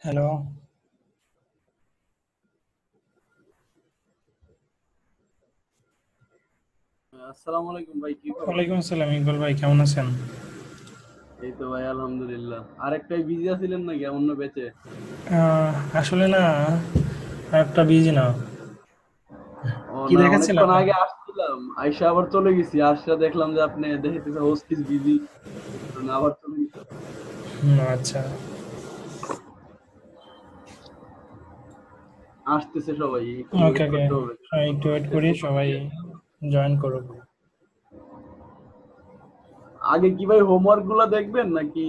Hello. আসসালামু আলাইকুম ভাই, কি খবর? ওয়ালাইকুম আসসালাম, ইকবাল ভাই কেমন আছেন? এই তো ভাই, আলহামদুলিল্লাহ। আরেকটাই বিজি আছিলেন নাকি অন্য ব্যাচে? আসলে না, একটা বিজি না। ও কি না, দেখাচ্ছিলাম? অনেকক্ষণ আগে আসছিলাম, আইসা আবার চলে গেছি। আসা দেখলাম যে আপনি দেখতেছে হোস্টিস বিজি, আবার চলে গেছি। আচ্ছা। আসতেছে সবাই, একটু ওকে ওয়েট ওকে, করতে হবে। একটু ওয়েট করি, ফেসবুক সবাই জয়েন করুক। আগে কি ভাই হোমওয়ার্ক গুলা দেখবেন নাকি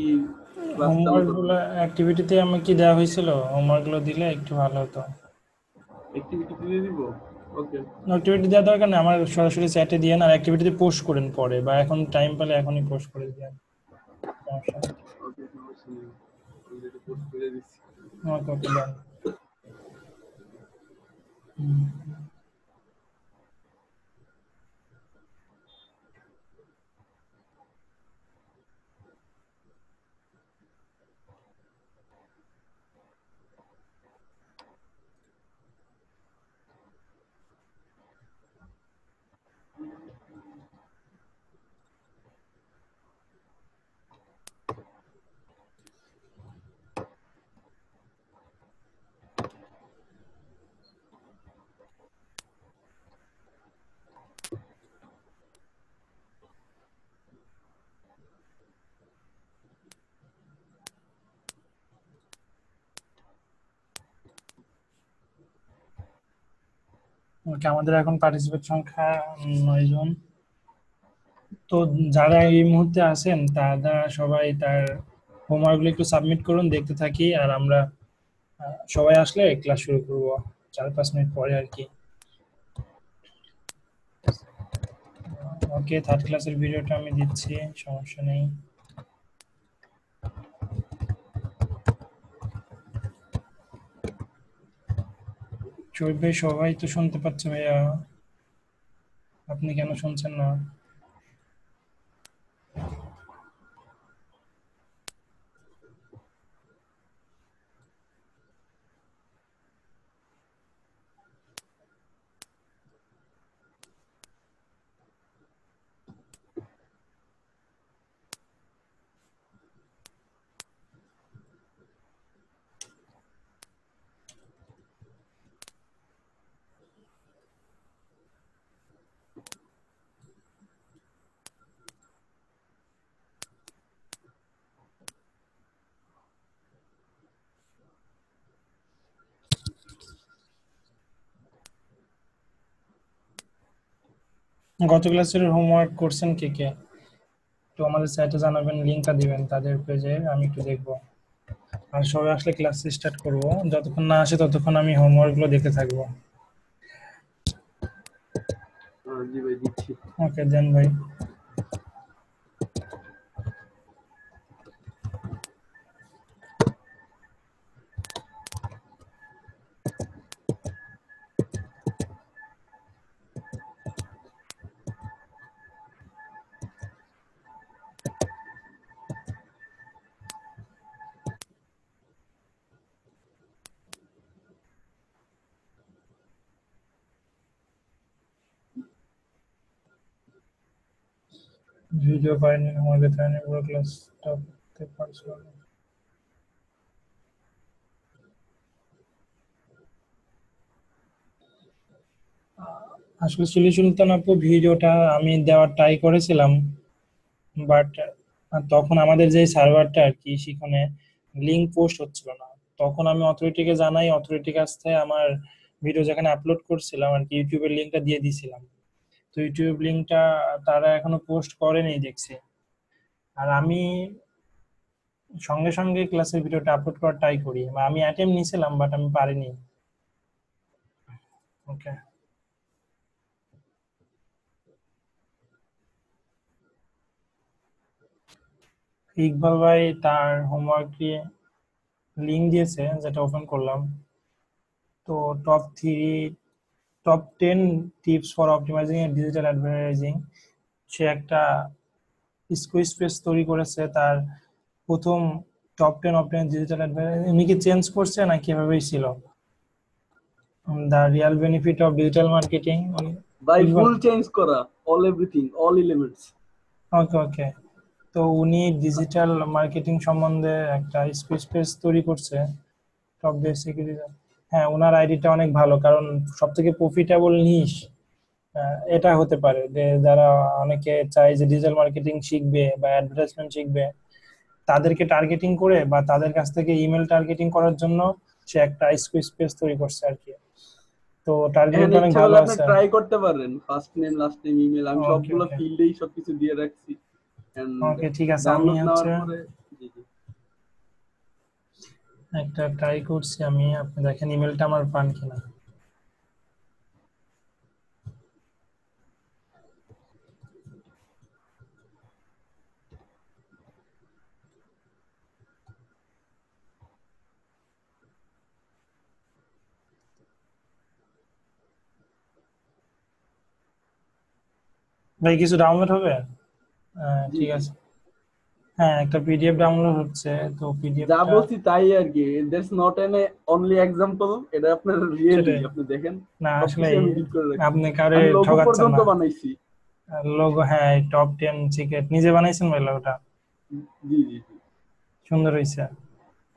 ক্লাস চালু হোমওয়ার্কগুলো করবেন? অ্যাক্টিভিটিতে আমার কি দেওয়া হয়েছিল? হোমওয়ার্কগুলো দিলে একটু ভালো হতো। অ্যাক্টিভিটি দিয়ে দিব। ওকে। অ্যাক্টিভিটি দেওয়া দরকার নেই, আমার সরাসরি চ্যাটে দিয়ে আর অ্যাক্টিভিটিতে পোস্ট করেন পরে, বা এখন টাইম পেলে এখনই পোস্ট করে দিয়ে সমস্যা নেই। ওকে, সমস্যা নেই। অলরেডি পোস্ট করে দিচ্ছি। ওকে ওকে, ডান। ওকে, আমাদের এখন পার্টিসিপেট সংখ্যা 9 জন। তো যারা এই মুহূর্তে আছেন তারা সবাই তার হোমওয়ার্কগুলো একটু সাবমিট করুন, দেখতে থাকি। আর আমরা সবাই আসলে ক্লাস শুরু করবো 4-5 মিনিট পরে আর কি। ওকে, থার্ড ক্লাসের ভিডিওটা আমি দিচ্ছি, সমস্যা নেই। শরীফ ভাই, সবাই তো শুনতে পাচ্ছে ভাইয়া, আপনি কেন শুনছেন না? গত ক্লাসের হোমওয়ার্ক করছেন কে কে? তো আমাদের সাইটে জানাবেন, লিঙ্কটা দিবেন তাদের পেজে, আমি একটু দেখবো। আর সবাই আসলে ক্লাস স্টার্ট করবো, যতক্ষণ না আসে ততক্ষণ আমি হোমওয়ার্কগুলো দেখতে থাকবো। জি ভাই, দিচ্ছি। ওকে দেন ভাই। ভিডিও পাইনি, আমাদের তাই পুরো ক্লাসটা করতে পারছিল না। আসলে চিলি সুলতান আপু, ভিডিওটা আমি দেওয়ার ট্রাই করেছিলাম, বাট তখন আমাদের যে সার্ভারটা আর কি, সেখানে লিঙ্ক পোস্ট হচ্ছিল না। তখন আমি অথরিটিকে জানাই, অথরিটির কাছ থেকে আমার ভিডিও যেখানে আপলোড করছিলাম আর কি, ইউটিউবের লিঙ্কটা দিয়ে দিয়েছিলাম। তো ইউটিউব লিঙ্কটা তারা এখনো পোস্ট করেনি দেখছি। আর আমি সঙ্গে সঙ্গে ক্লাসের ভিডিওটা আপলোড করার ট্রাই করি, আমি অ্যাটেম্প নিয়েছিলাম বাট আমি পারিনি। ওকে। ইকবাল ভাই তার হোমওয়ার্ক লিঙ্ক দিয়েছে, যেটা ওপেন করলাম। তো top 10 tips for optimising digital advertising, সে একটা স্কুইজ পেজ তৈরি করেছে। তার প্রথম টপ 10 অফ 10 ডিজিটাল অ্যাডভার্টাইজিং উনি কি চেঞ্জ করছে না কিভাবেই ছিল? The real benefit of digital marketing. ভাই ফুল চেঞ্জ করা, অল এভরিথিং, অল এলিমেন্টস। ওকে ওকে। তো উনি ডিজিটাল মার্কেটিং সম্বন্ধে একটা স্পেস পেজ তৈরি করছে, টপ বেসিক। হ্যাঁ, ওনার আইডিটা অনেক ভালো, কারণ সব থেকে প্রফিটেবল নিশ এটা হতে পারে যে যারা অনেকে চায় যে ডিজিটাল মার্কেটিং শিখবে বা অ্যাডভার্টাইজমেন্ট শিখবে, তাদেরকে টার্গেটিং করে বা তাদের কাছ থেকে ইমেল টার্গেটিং করার জন্য সে একটা স্পেস তৈরি করছে আর কি। তো এখানে টার্গেটিংটা অনেক ইচ্ছা ভালো করলে আপনি আছে। ট্রাই করতে পারেন, first name last name email, আমি ওকে সবগুলো ওকে ফিল্ডেই সবকিছু দিয়ে রাখছি। এন্ড ওকে, ঠিক আছে। আমি ডাউনলোড হচ্ছে নেওয়ার পরে, জি জি। একটা ট্রাই করছি আমি, আপনি দেখেন ইমেলটা আমার পান কিনা। ভাই কিছু ডাউনলোড হবে? জি ঠিক জি, আছে। হ্যাঁ, একটা পিডিএফ ডাউনলোড হচ্ছে, তো যা পিডিএফটা। বলছি তাই আর কি, that's not an only example, এটা আপনার রিয়েলি সেটাই। আপনি দেখেন না আসলে সবকিছু আমি এডিট করে রাখছি। আপনি কারে আমি লোগো ঠকাচ্ছেন পর্যন্ত না। বানাইছি। লোগো, হ্যাঁ, টপ 10 সিক্রেট নিজে বানাইছেন ভাই লোগোটা? জি জি জি, সুন্দর হয়েছে।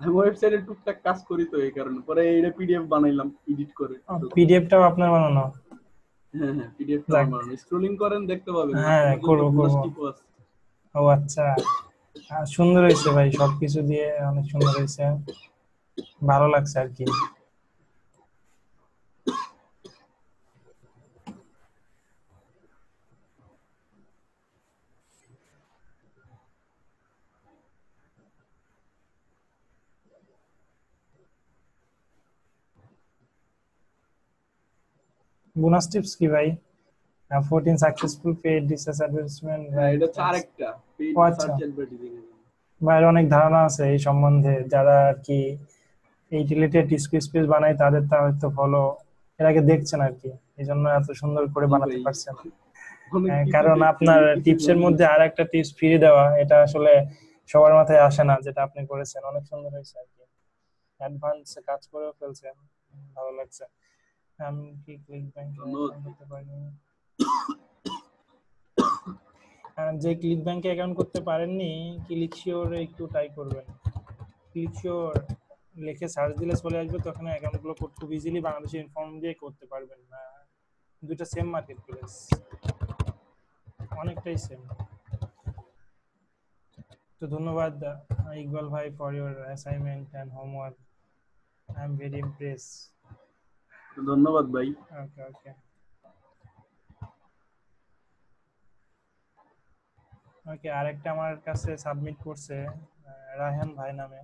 আমি ওয়েবসাইটে টুকটাক কাজ করি তো এই কারণে পরে এইটা পিডিএফ বানাইলাম এডিট করে। পিডিএফটাও আপনার বানানো? হ্যাঁ হ্যাঁ, পিডিএফটা আমার যাক। বানানো, স্ক্রলিং করেন দেখতে পাবেন মাঝে হ্যাঁ, মাঝে করবো যতগুলো করবো। স্টিপও আছে। ও আচ্ছা। সুন্দর হয়েছে ভাই, সবকিছু দিয়ে অনেক সুন্দর হয়েছে, ভালো লাগছে আর কি। বোনাস টিপস কি ভাই? 14 সাকসেসফুল পেইড রিসার্চ অ্যাডভার্টাইজমেন্ট হ্যাঁ, র্যাঙ্ক। এটা হচ্ছে আরেকটা পেইড ও আচ্ছা। সার্চ অ্যাডভার্টাইজিং এর জন্য। ভাইয়ের অনেক ধারণা আছে এই সম্বন্ধে, যারা আর কি এই রিলেটেড স্পেস বানায় তাদের তা হয়তো ফলো এর আগে দেখছেন আর কি, এই জন্য এত সুন্দর করে জি বানাতে ভাই, পারছেন। অনেক কিছু কারণ দেখছি, আপনার অনেক কিছু টিপসের জানি। মধ্যে আর একটা টিপস ফিরে দেওয়া, এটা আসলে সবার মাথায় আসে না, যেটা আপনি করেছেন অনেক সুন্দর হয়েছে আর কি। অ্যাডভান্স কাজ করেও ফেলছেন, ভালো লাগছে। আমি কি ক্লিক ব্যাংকে ধন্যবাদ অ্যাকাউন্ট ভাই। করতে পারিনি? যে ক্লিক ব্যাংকে অ্যাকাউন্ট করতে পারেননি, ক্লিক শিওর একটু ট্রাই করবেন। ক্লিক শিওর লিখে সার্চ দিলে চলে আসবে, তখন অ্যাকাউন্ট গুলো খুব ইজিলি বাংলাদেশি ইনফর্ম দিয়ে করতে পারবেন। দুইটা সেম মার্কেট প্লেস, অনেকটাই সেম। তো ধন্যবাদ ইকবাল ভাই for your assignment and homework, I am very Impress. ধন্যবাদ ভাই। ওকে ওকে ওকে। আরেকটা আমার কাছে সাবমিট করছে রায়হান ভাই নামে।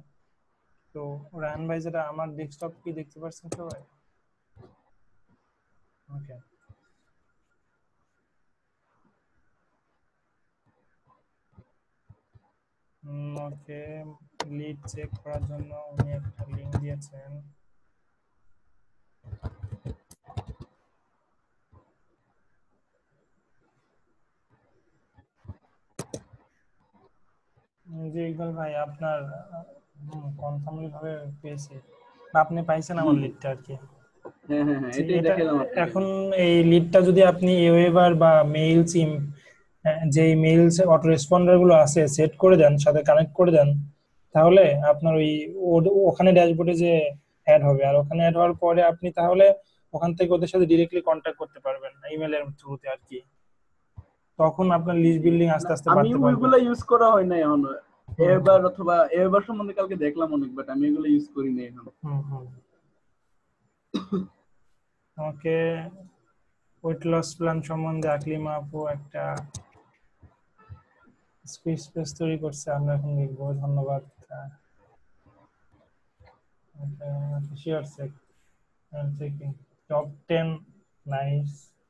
তো রায়হান ভাই, যেটা আমার ডেস্কটপ কি দেখতে পাচ্ছেন সবাই? ওকে ওকে। লিড চেক করার জন্য উনি একটা লিংক দিয়েছেন। জি ইকবাল ভাই, আপনার কনফার্মলি ভাবে পেয়েছি, বা আপনি পাইছেন জি আমার জি, লিডটা আর কি। হ্যাঁ হ্যাঁ হ্যাঁ, জি, এটাই এটা দেখালাম আপনাকে। এখন এই লিডটা যদি আপনি ওয়েবার বা মেইল সিম, যে মেইলস অটো রেসপন্ডার গুলো আছে সেট করে দেন, সাথে কানেক্ট করে দেন, তাহলে আপনার ওই ওখানে ড্যাশবোর্ডে যে অ্যাড হবে, আর ওখানে অ্যাড হওয়ার পরে আপনি তাহলে ওখান থেকে ওদের সাথে ডিরেক্টলি কন্ট্যাক্ট করতে পারবেন ইমেলের থ্রুতে আর কি। তখন আপনার লিস্ট জি, বিল্ডিং না আস্তে আস্তে আমি বাড়তে পারবে। ওইগুলো ইউজ করা হয় না এখনো। হুম হুম এবার অথবা এবার সম্বন্ধে কালকে দেখলাম অনেক, বাট আমি এগুলো ইউজ করি না এখন। হুম হুম। আমাকে ওয়েট লস প্ল্যান সম্বন্ধে আকলিমা আপু একটা স্পেস তৈরি করছে, আমরা এখন লিখবো। ধন্যবাদ। Sure check checking. Top 10 nice,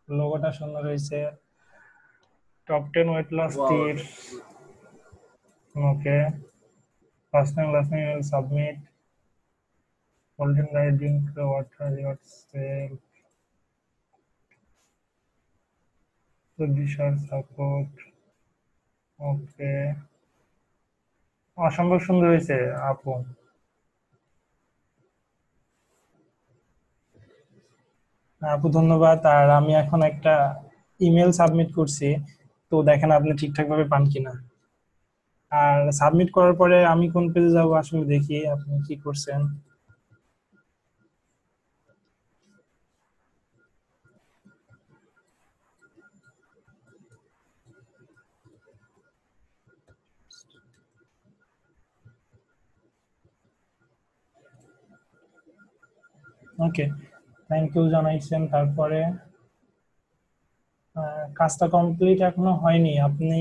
লোগোটা সুন্দর হয়েছে। Top 10 weight loss wow, tips. Okay, first time last time submit, golden guide drink water yourself, publisher support. Okay অসম্ভব সুন্দর হয়েছে আপু। আপু ধন্যবাদ। আর আমি এখন একটা ইমেল সাবমিট করছি, তো দেখেন আপনি ঠিকঠাক ভাবে পান কিনা। আর সাবমিট করার পরে আমি কোন পেজে যাব আসলে দেখি আপনি কি করছেন। ওকে, থ্যাংক ইউ জানাইছেন। তারপরে কাজটা কমপ্লিট এখনো হয়নি। আপনি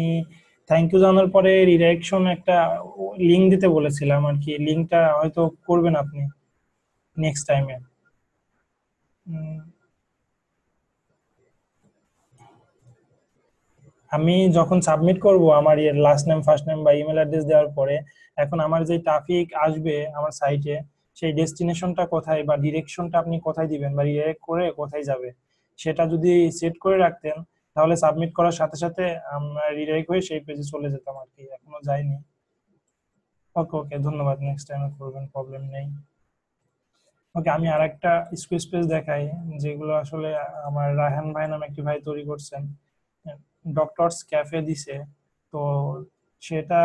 থ্যাংক ইউ জানার পরে রিডাইরেকশন একটা লিংক দিতে বলেছিলাম আর কি, লিংকটা হয়তো করবেন আপনি নেক্সট টাইমে। আমি যখন সাবমিট করব আমার লাস্ট নেম ফার্স্ট নেম বা ইমেল অ্যাড্রেস দেওয়ার পরে, এখন আমার যে ট্রাফিক আসবে আমার সাইটে, সেই ডেস্টিনেশনটা কোথায় বা ডিরেকশনটা আপনি কোথায় দিবেন বা রিডাইরেক্ট করে কোথায় যাবে, সেটা যদি সেট করে রাখতেন তাহলে সাবমিট করার সাথে সাথে আমরা রিডাইরেক্ট হয়ে সেই পেজে চলে যেতাম আর কি। এখনো যাইনি। ওকে ওকে, ধন্যবাদ। নেক্সট টাইমে করবেন, প্রবলেম নেই। ওকে, আমি আর একটা স্কুইজ পেজ দেখাই, যেগুলো আসলে আমার রায়হান ভাই নামে একটি ভাই তৈরি করছেন। ডক্টরস ক্যাফে দিছে। তো সেটা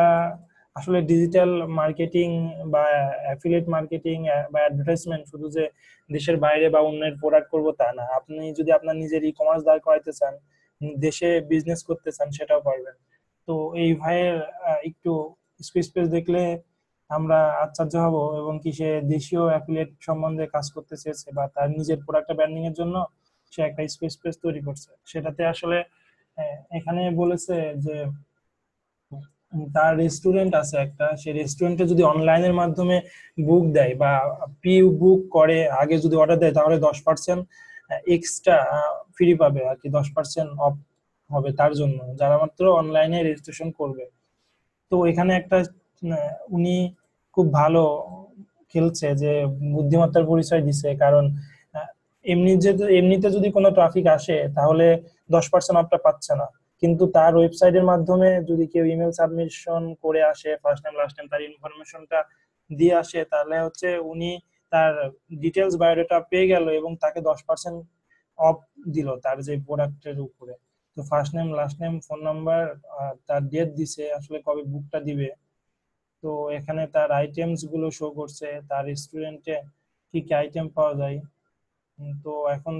আসলে ডিজিটাল মার্কেটিং বা অ্যাফিলিয়েট মার্কেটিং বা অ্যাডভার্টাইজমেন্ট শুধু যে দেশের বাইরে বা অন্যের প্রোডাক্ট করবো তা না, আপনি যদি আপনার নিজের ই কমার্স দাঁড় করাইতে চান, দেশে বিজনেস করতে চান, সেটাও পারবেন। তো এই ভাইয়ের একটু স্কুইজ পেজ দেখলে আমরা আশ্চর্য হব, এবং কি সে দেশীয় অ্যাফিলিয়েট সম্বন্ধে কাজ করতে চেয়েছে বা তার নিজের প্রোডাক্টটা ব্র্যান্ডিং এর জন্য সে একটা স্পেস পেজ তৈরি করছে। সেটাতে আসলে এখানে বলেছে যে তার রেস্টুরেন্ট আছে একটা, সেই রেস্টুরেন্টে যদি অনলাইনের মাধ্যমে বুক দেয় বা প্রি বুক করে আগে যদি অর্ডার দেয়, তাহলে 10% এক্সট্রা ফ্রি পাবে আর কি, 10% অফ হবে তার জন্য যারা মাত্র অনলাইনে রেজিস্ট্রেশন করবে। তো এখানে একটা উনি খুব ভালো খেলছে যে বুদ্ধিমত্তার পরিচয় দিছে, কারণ আহ, এমনিতে যদি কোনো ট্রাফিক আসে তাহলে 10% অফটা পাচ্ছে না, কিন্তু তার ওয়েবসাইটের মাধ্যমে যদি কেউ ইমেল সাবমিশন করে আসে, ফার্স্ট নেম লাস্ট নেম তার ইনফরমেশনটা দিয়ে আসে, তাহলে হচ্ছে উনি তার ডিটেলস বায়োডাটা পেয়ে গেল এবং তাকে 10% অফ দিল তার যে প্রোডাক্টের উপরে। তো first name last name phone number তার ডেট দিছে আসলে কবে বুকটা দিবে। তো এখানে তার আইটেমস গুলো শো করছে, তার রেস্টুরেন্টে কি কি আইটেম পাওয়া যায়। তো এখন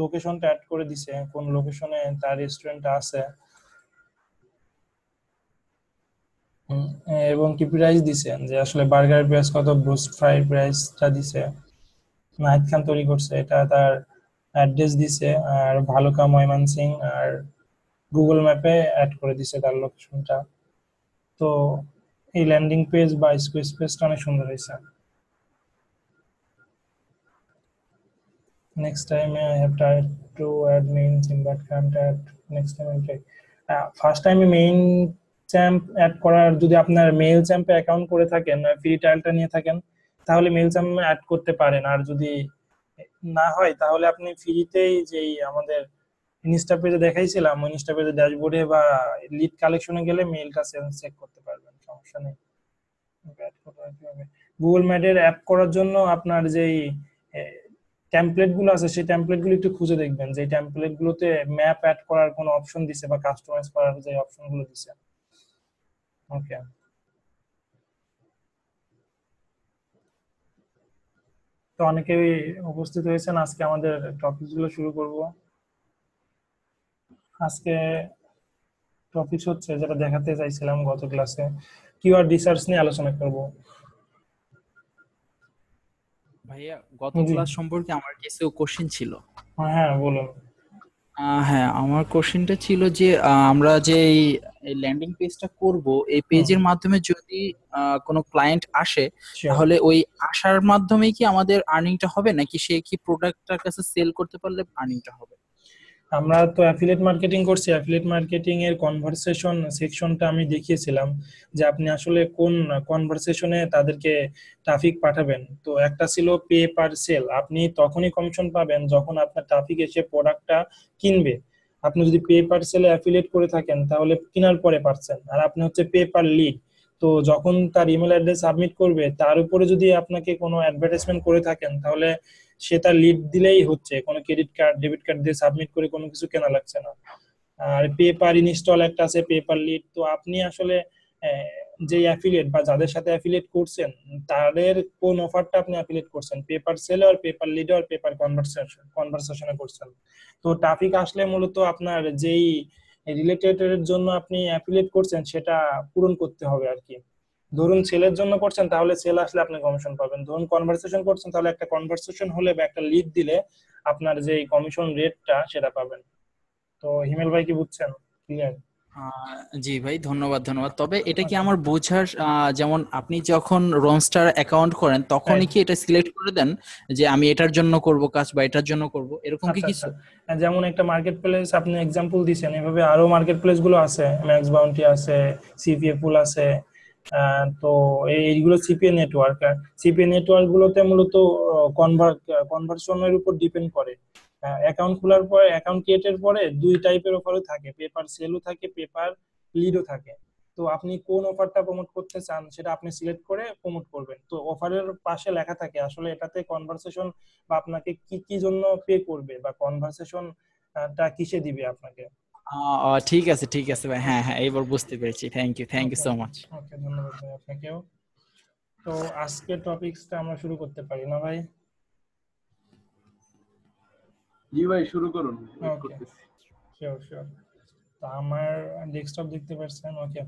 লোকেশনটা অ্যাড করে দিছে কোন লোকেশনে তার রেস্টুরেন্টটা আছে। উম, এবং কি প্রাইস দিছে, যে আসলে বার্গার প্রাইস কত, ব্রোস্ট ফ্রাই প্রাইসটা দিছে। নাহিদ খান তৈরি করছে এটা, তার অ্যাড্রেস দিছে আর ভালুকা ময়মনসিং, আর গুগল ম্যাপে অ্যাড করে দিছে তার লোকেশনটা। তো এই ল্যান্ডিং পেজ বা স্কুইজ পেজটা অনেক সুন্দর হয়েছে। Next time I have tried to add mains in that contact. Next time I'll try. First টাইমে মেইন চ্যাম্প অ্যাড করার, যদি আপনার মেইল চ্যাম্পে অ্যাকাউন্ট করে থাকেন, ফ্রি ট্রায়ালটা নিয়ে থাকেন, তাহলে মেইল চ্যাম্প অ্যাড করতে পারেন। আর যদি না হয় তাহলে আপনি ফ্রিতেই যেই আমাদের ইনস্টা পেজে দেখাইছিলাম, ওই ইনস্টা পেজে ড্যাশবোর্ডে বা লিড কালেকশনে গেলে মেইলটা চেক করতে পারবেন, সমস্যা নেই। গুগল ম্যাপের অ্যাপ করার জন্য আপনার যেই টেমপ্লেট গুলো আছে, সেই টেমপ্লেট গুলো একটু খুঁজে দেখবেন, যে টেমপ্লেট গুলোতে ম্যাপ অ্যাড করার কোনো অপশন দিছে বা কাস্টমাইজ করার যে অপশন গুলো দিছে। ওকে, তো অনেকেই উপস্থিত হয়েছেন, আজকে আমাদের টপিক গুলো শুরু করব। আজকে টপিক হচ্ছে যেটা দেখাতে চাইছিলাম গত ক্লাসে, কিওয়ার্ড রিসার্চ নিয়ে আলোচনা করব। ভাইয়া, গত জি, ক্লাস সম্পর্কে আমার কিছু কোশ্চেন ছিল। হ্যাঁ বলুন। হ্যাঁ, আমার কোশ্চেনটা ছিল যে আমরা যে এই ল্যান্ডিং পেজটা করব, এই হুম, পেজের মাধ্যমে যদি কোনো ক্লায়েন্ট আসে, শিওর। তাহলে ওই আসার মাধ্যমেই কি আমাদের আর্নিংটা হবে, নাকি সে কি প্রোডাক্টটার কাছে সেল করতে পারলে আর্নিংটা হবে? আমরা তো অ্যাফিলিয়েট মার্কেটিং করছি, অ্যাফিলিয়েট মার্কেটিং এর কনভারসেশন সেকশনটা আমি দেখিয়েছিলাম, যে আপনি আসলে কোন কনভারসেশনে তাদেরকে ট্রাফিক পাঠাবেন। তো একটা ছিল পে পার সেল, আপনি তখনই কমিশন পাবেন যখন আপনার ট্রাফিক এসে প্রোডাক্টটা কিনবে। আপনি যদি পে পার সেলে অ্যাফিলিয়েট করে থাকেন তাহলে কেনার পরে পাচ্ছেন। আর আপনি হচ্ছে পে পার লিড, তো যখন তার ইমেল অ্যাড্রেস সাবমিট করবে তার উপরে যদি আপনাকে কোনো অ্যাডভার্টাইজমেন্ট করে থাকেন, তাহলে সে তার লিড দিলেই হচ্ছে, কোনো ক্রেডিট কার্ড ডেবিট কার্ড দিয়ে সাবমিট করে কোনো কিছু কেনা লাগছে না। আর পেপার ইনস্টল একটা আছে, পেপার লিড। তো আপনি আসলে যে অ্যাফিলিয়েট বা যাদের সাথে অ্যাফিলিয়েট করছেন তাদের কোন অফারটা আপনি অ্যাফিলিয়েট করছেন, পেপার সেলে আর পেপার লিডে আর পেপার কনভারসেশনে করছেন। তো ট্রাফিক আসলে মূলত আপনার যেই রিলেটেড এর জন্য আপনি অ্যাফিলিয়েট করছেন সেটা পূরণ করতে হবে আর কি। ধরুন সেলের জন্য করছেন, তাহলে সেল আসলে আপনি কমিশন পাবেন। ধরুন কনভারসেশন করছেন, তাহলে একটা কনভারসেশন হলে বা একটা লিড দিলে আপনার যে কমিশন রেটটা সেটা পাবেন। তো হিমেল ভাই কি বুঝছেন? ক্লিয়ার? জি ভাই, ধন্যবাদ ধন্যবাদ। তবে এটা কি ওকে। আমার বোঝার, যেমন আপনি যখন রোনস্টার অ্যাকাউন্ট করেন তখনই রাইট। কি এটা সিলেক্ট করে দেন যে আমি এটার জন্য করব কাজ বা এটার জন্য করব, এরকম কি আচ্ছা আচ্ছা। কিছু? যেমন একটা মার্কেট প্লেস আপনি এক্সাম্পল দিছেন, এভাবে আরো মার্কেট প্লেস গুলো আছে, ম্যাক্স বাউন্টি আছে, সিপিএ পুল আছে। তো এইগুলো সিপিএ নেটওয়ার্ক। সিপিএ নেটওয়ার্ক গুলোতে মূলত কনভার্সনের উপর ডিপেন্ড করে। অ্যাকাউন্ট খোলার পরে, অ্যাকাউন্ট ক্রিয়েটের পরে দুই টাইপের অফারও থাকে, পেপার সেলও থাকে, পেপার লিডও থাকে। তো আপনি কোন অফারটা প্রমোট করতে চান সেটা আপনি সিলেক্ট করে প্রমোট করবেন। তো অফারের পাশে লেখা থাকে আসলে এটাতে কনভার্সেশন বা আপনাকে কি কি জন্য পে করবে বা কনভার্সেশন টা কিসে দিবে আপনাকে। ঠিক আছে ঠিক আছে ভাই, হ্যাঁ ওকে। হ্যাঁ, এবার বুঝতে পেরেছি। Thank you okay. So much. Okay, ধন্যবাদ ভাই আপনাকেও। তো আজকের টপিকসটা আমরা শুরু করতে পারি না ভাই? জি ভাই, শুরু করুন, ওয়েট ওকে, করতেছি। Sure sure. তো আমার ডেস্কটপ দেখতে পাচ্ছেন। ওকে,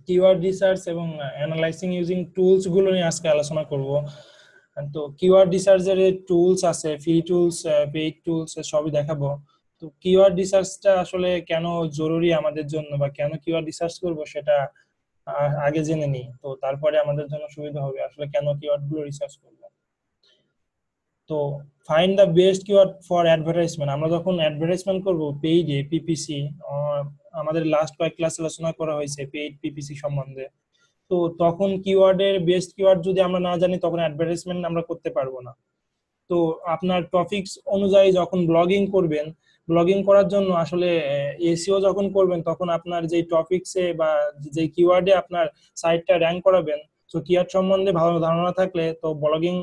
কিওয়ার্ড রিসার্চ এবং অ্যানালাইজিং ইউজিং টুলস গুলো নিয়ে আজকে আলোচনা করব। তো কিওয়ার্ড রিসার্চের টুলস আছে, ফ্রি টুলস, পেইড টুলস, সবই দেখাবো। তো কিওয়ার্ড রিসার্চটা আসলে কেন জরুরি আমাদের জন্য, বা কেন কিওয়ার্ড রিসার্চ করব সেটা আগে জেনে নিই, তো তারপরে আমাদের জন্য সুবিধা হবে আসলে কেন কিওয়ার্ড গুলো রিসার্চ করব। তো find the best keyword for advertisement. আমরা যখন অ্যাডভার্টাইজমেন্ট করব পেইডে, পিপিসি, আমাদের লাস্ট কয়েক ক্লাস আলোচনা করা হয়েছে পেইড পিপিসি সম্বন্ধে। তো তখন কিওয়ার্ডের বেস্ট কিওয়ার্ড যদি আমরা না জানি তখন অ্যাডভার্টাইজমেন্ট আমরা করতে পারবো না। তো আপনার টপিকস অনুযায়ী যখন ব্লগিং করবেন, ব্লগিং করার জন্য আসলে এসইও যখন করবেন তখন আপনার যে টপিকসে বা যে কিওয়ার্ডে আপনার সাইটটা র্যাঙ্ক করাবেন, তো কিওয়ার্ড সম্বন্ধে ভালো ধারণা থাকলে তো ব্লগিং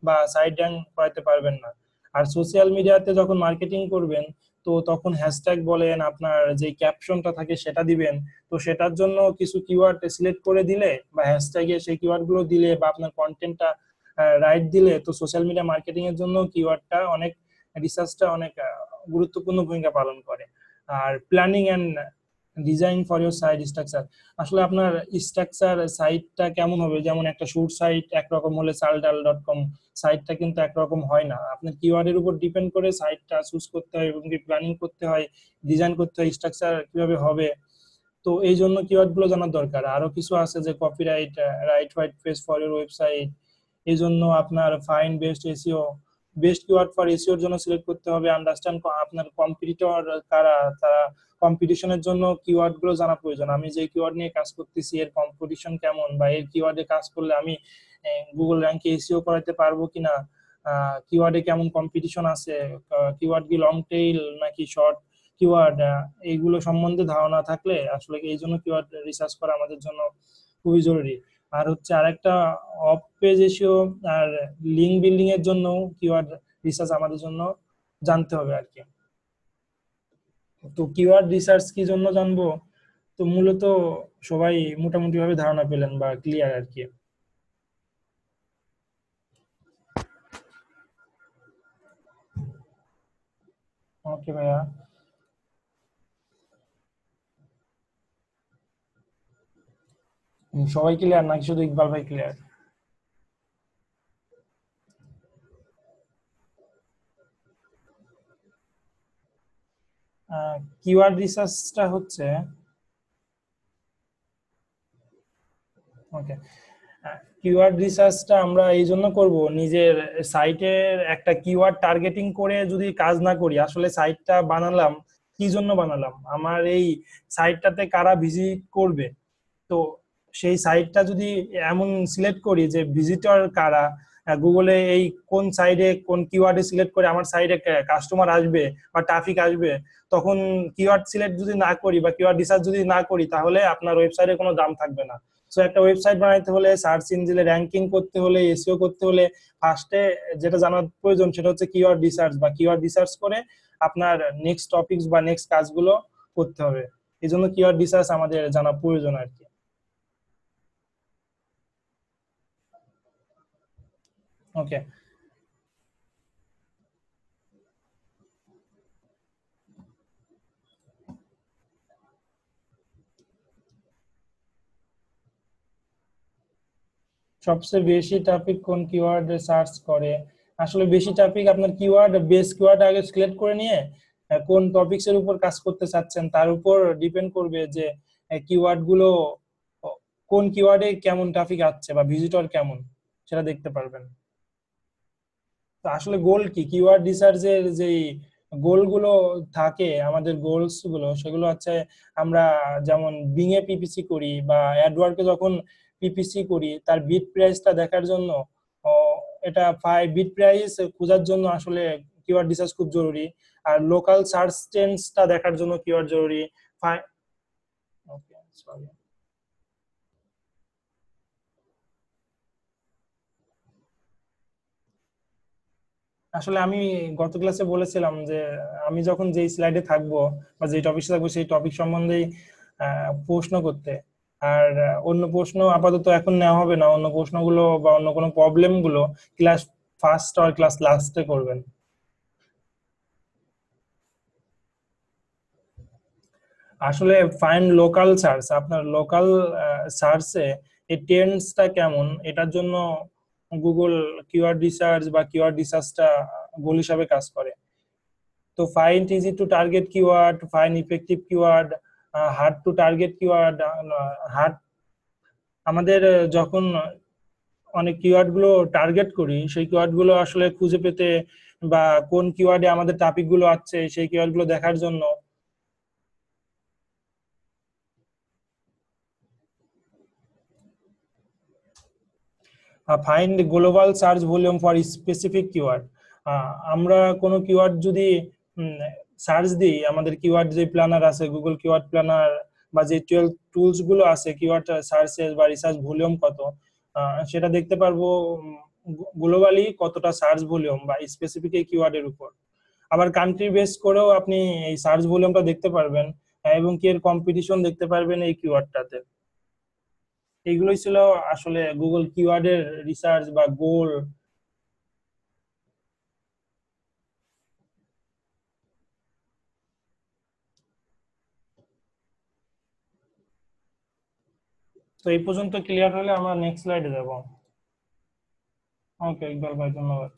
বা সাইট র্যাঙ্ক করাতে পারবেন না। আর সোশ্যাল মিডিয়াতে যখন মার্কেটিং করবেন, তো তখন হ্যাশট্যাগ বলেন, আপনার যে ক্যাপশনটা থাকে সেটা দিবেন। তো সেটার জন্য কিছু কিওয়ার্ড সিলেক্ট করে দিলে বা হ্যাশট্যাগে সেই কিওয়ার্ড গুলো দিলে বা আপনার কন্টেন্টটা রাইট দিলে, তো সোশ্যাল মিডিয়া মার্কেটিং এর জন্য কিওয়ার্ডটা অনেক, রিসার্চটা অনেক গুরুত্বপূর্ণ ভূমিকা পালন করে। আর planning and design for your site structure, আসলে আপনার স্ট্রাকচার সাইটটা কেমন হবে, যেমন একটা শুট সাইট একরকম হলে চালডাল.কম সাইটটা কিন্তু একরকম হয় না। আপনার কিওয়ার্ডের উপর ডিপেন্ড করে সাইটটা চুজ করতে হয় এবং প্ল্যানিং করতে হয়, ডিজাইন করতে হয়, স্ট্রাকচার কিভাবে হবে। তো এই জন্য কিওয়ার্ড গুলো জানার দরকার। আরো কিছু আছে যে copyright, right white page for your website. এই জন্য আপনার fine best SEO, best keyword for SEO এর জন্য সিলেক্ট করতে হবে। আন্ডারস্ট্যান্ড আপনার কম্পিটিটর কারা, তারা কম্পিটিশনের জন্য কিওয়ার্ড গুলো জানা প্রয়োজন। আমি যে কিওয়ার্ড নিয়ে কাজ করতেছি এর কম্পিটিশন কেমন, বা এর কিওয়ার্ডে কাজ করলে আমি গুগল র্যাঙ্কে এসইও করাতে পারবো কিনা, কিওয়ার্ডে কেমন কম্পিটিশন আছে, কিওয়ার্ড কি লং টেইল নাকি শর্ট কিওয়ার্ড, এইগুলো সম্বন্ধে ধারণা থাকলে আসলে এই জন্য কিওয়ার্ড রিসার্চ করা আমাদের জন্য খুবই জরুরি। আর হচ্ছে আরেকটা, অফ পেজ এসিও আর লিঙ্ক বিল্ডিং এর জন্য কিওয়ার্ড রিসার্চ আমাদের জন্য জানতে হবে আর কি। তো কিওয়ার্ড রিসার্চ কি জন্য জানবো, তো মূলত সবাই মোটামুটি ভাবে ধারণা পেলেন বা ক্লিয়ার আর কি। ওকে ভাইয়া। সবাই ক্লিয়ার নাকি শুধু ইকবাল ভাই ক্লিয়ার? কিওয়ার্ড রিসার্চটা হচ্ছে, ওকে, কিওয়ার্ড রিসার্চটা আমরা এই জন্য করব, নিজের সাইটের একটা কিওয়ার্ড টার্গেটিং করে যদি কাজ না করি, আসলে সাইটটা বানালাম কি জন্য বানালাম, আমার এই সাইটটাতে কারা ভিজিট করবে। তো সেই সাইটটা যদি এমন সিলেক্ট করি যে ভিজিটর কারা, গুগলে এই কোন সাইডে কোন কিওয়ার্ডে সিলেক্ট করে আমার সাইডে কাস্টমার আসবে বা ট্রাফিক আসবে, তখন কিওয়ার্ড সিলেক্ট যদি না করি বা কিওয়ার্ড রিসার্চ যদি না করি, তাহলে আপনার ওয়েবসাইটে কোনো দাম থাকবে না। সো একটা ওয়েবসাইট বানাইতে হলে, সার্চ ইঞ্জিনে র্যাঙ্কিং করতে হলে, এসইও করতে হলে ফার্স্টে যেটা জানার প্রয়োজন সেটা হচ্ছে কিওয়ার্ড রিসার্চ, বা কিওয়ার্ড রিসার্চ করে আপনার নেক্সট টপিকস বা নেক্সট কাজগুলো করতে হবে। এই জন্য কিওয়ার্ড রিসার্চ আমাদের জানা প্রয়োজন আর কি। ওকে, সবচেয়ে বেশি টপিক কোন কিওয়ার্ডে সার্চ করে? আসলে বেশি টপিক আপনার কিওয়ার্ড, বেস কিওয়ার্ড আগে সিলেক্ট করে নিয়ে কোন টপিকস এর উপর কাজ করতে চাচ্ছেন তার উপর ডিপেন্ড করবে যে কিওয়ার্ড গুলো কোন কিওয়ার্ডে কেমন ট্রাফিক আসছে বা ভিজিটর কেমন, সেটা দেখতে পারবেন। তো আসলে গোল কি, কিওয়ার্ড রিসার্চের যে গোল গুলো থাকে, আমাদের গোলস গুলো সেগুলো হচ্ছে আমরা যেমন বিং এ পিপিসি করি বা অ্যাডওয়ার্কে যখন পিপিসি করি, তার বিট প্রাইসটা দেখার জন্য এটা বিট প্রাইস খোঁজার জন্য আসলে কিওয়ার্ড রিসার্চ খুব জরুরি। আর লোকাল সার্চ ট্রেন্ডসটা দেখার জন্য কিওয়ার্ড জরুরি। ওকে, সরি। আসলে আমি গত ক্লাসে বলেছিলাম যে আমি যখন যেই স্লাইডে থাকবো বা যেই টপিকে থাকবো সেই টপিক সম্বন্ধেই প্রশ্ন করতে। আর অন্য প্রশ্ন আপাতত এখন নেওয়া হবে না, অন্য প্রশ্নগুলো বা অন্য কোনো প্রবলেম গুলো ক্লাস ফার্স্ট আর ক্লাস লাস্টে করবেন। আসলে ফাইন্ড লোকাল সার্চ, আপনার লোকাল সার্চে এই ট্রেন্ডসটা কেমন, এটার জন্য গুগল কিওয়ার্ড রিসার্চ বা কিওয়ার্ড রিসার্চটা গোল হিসাবে কাজ করে। তো find easy to target keyword, find effective keyword, hard to target keyword. Hard, আমাদের যখন অনেক কিওয়ার্ড গুলো টার্গেট করি, সেই কিওয়ার্ড গুলো আসলে খুঁজে পেতে বা কোন কিওয়ার্ডে আমাদের টপিক গুলো আছে সেই কিওয়ার্ড গুলো দেখার জন্য find global search volume for specific keyword. আমরা কোনো কিওয়ার্ড যদি সার্চ দিই, আমাদের কিওয়ার্ড যে প্ল্যানার আছে, গুগল কিওয়ার্ড প্ল্যানার বা যে 12 টুলস গুলো আছে কিওয়ার্ড সার্চেস বা রিসার্চ ভলিউম কত, সেটা দেখতে পারবো গ্লোবালি কতটা সার্চ ভলিউম বা স্পেসিফিক এই কিওয়ার্ডের উপর। আবার কান্ট্রি বেস করেও আপনি এই সার্চ ভলিউমটা দেখতে পারবেন, এবং কি এর কম্পিটিশন দেখতে পারবেন এই কিওয়ার্ডটাতে। এইগুলোই ছিল আসলে গুগল কিওয়ার্ডের রিসার্চ বা গোল। তো এই পর্যন্ত ক্লিয়ার হলে আমরা নেক্সট স্লাইডে যাব। ওকে ইকবাল ভাই, ধন্যবাদ।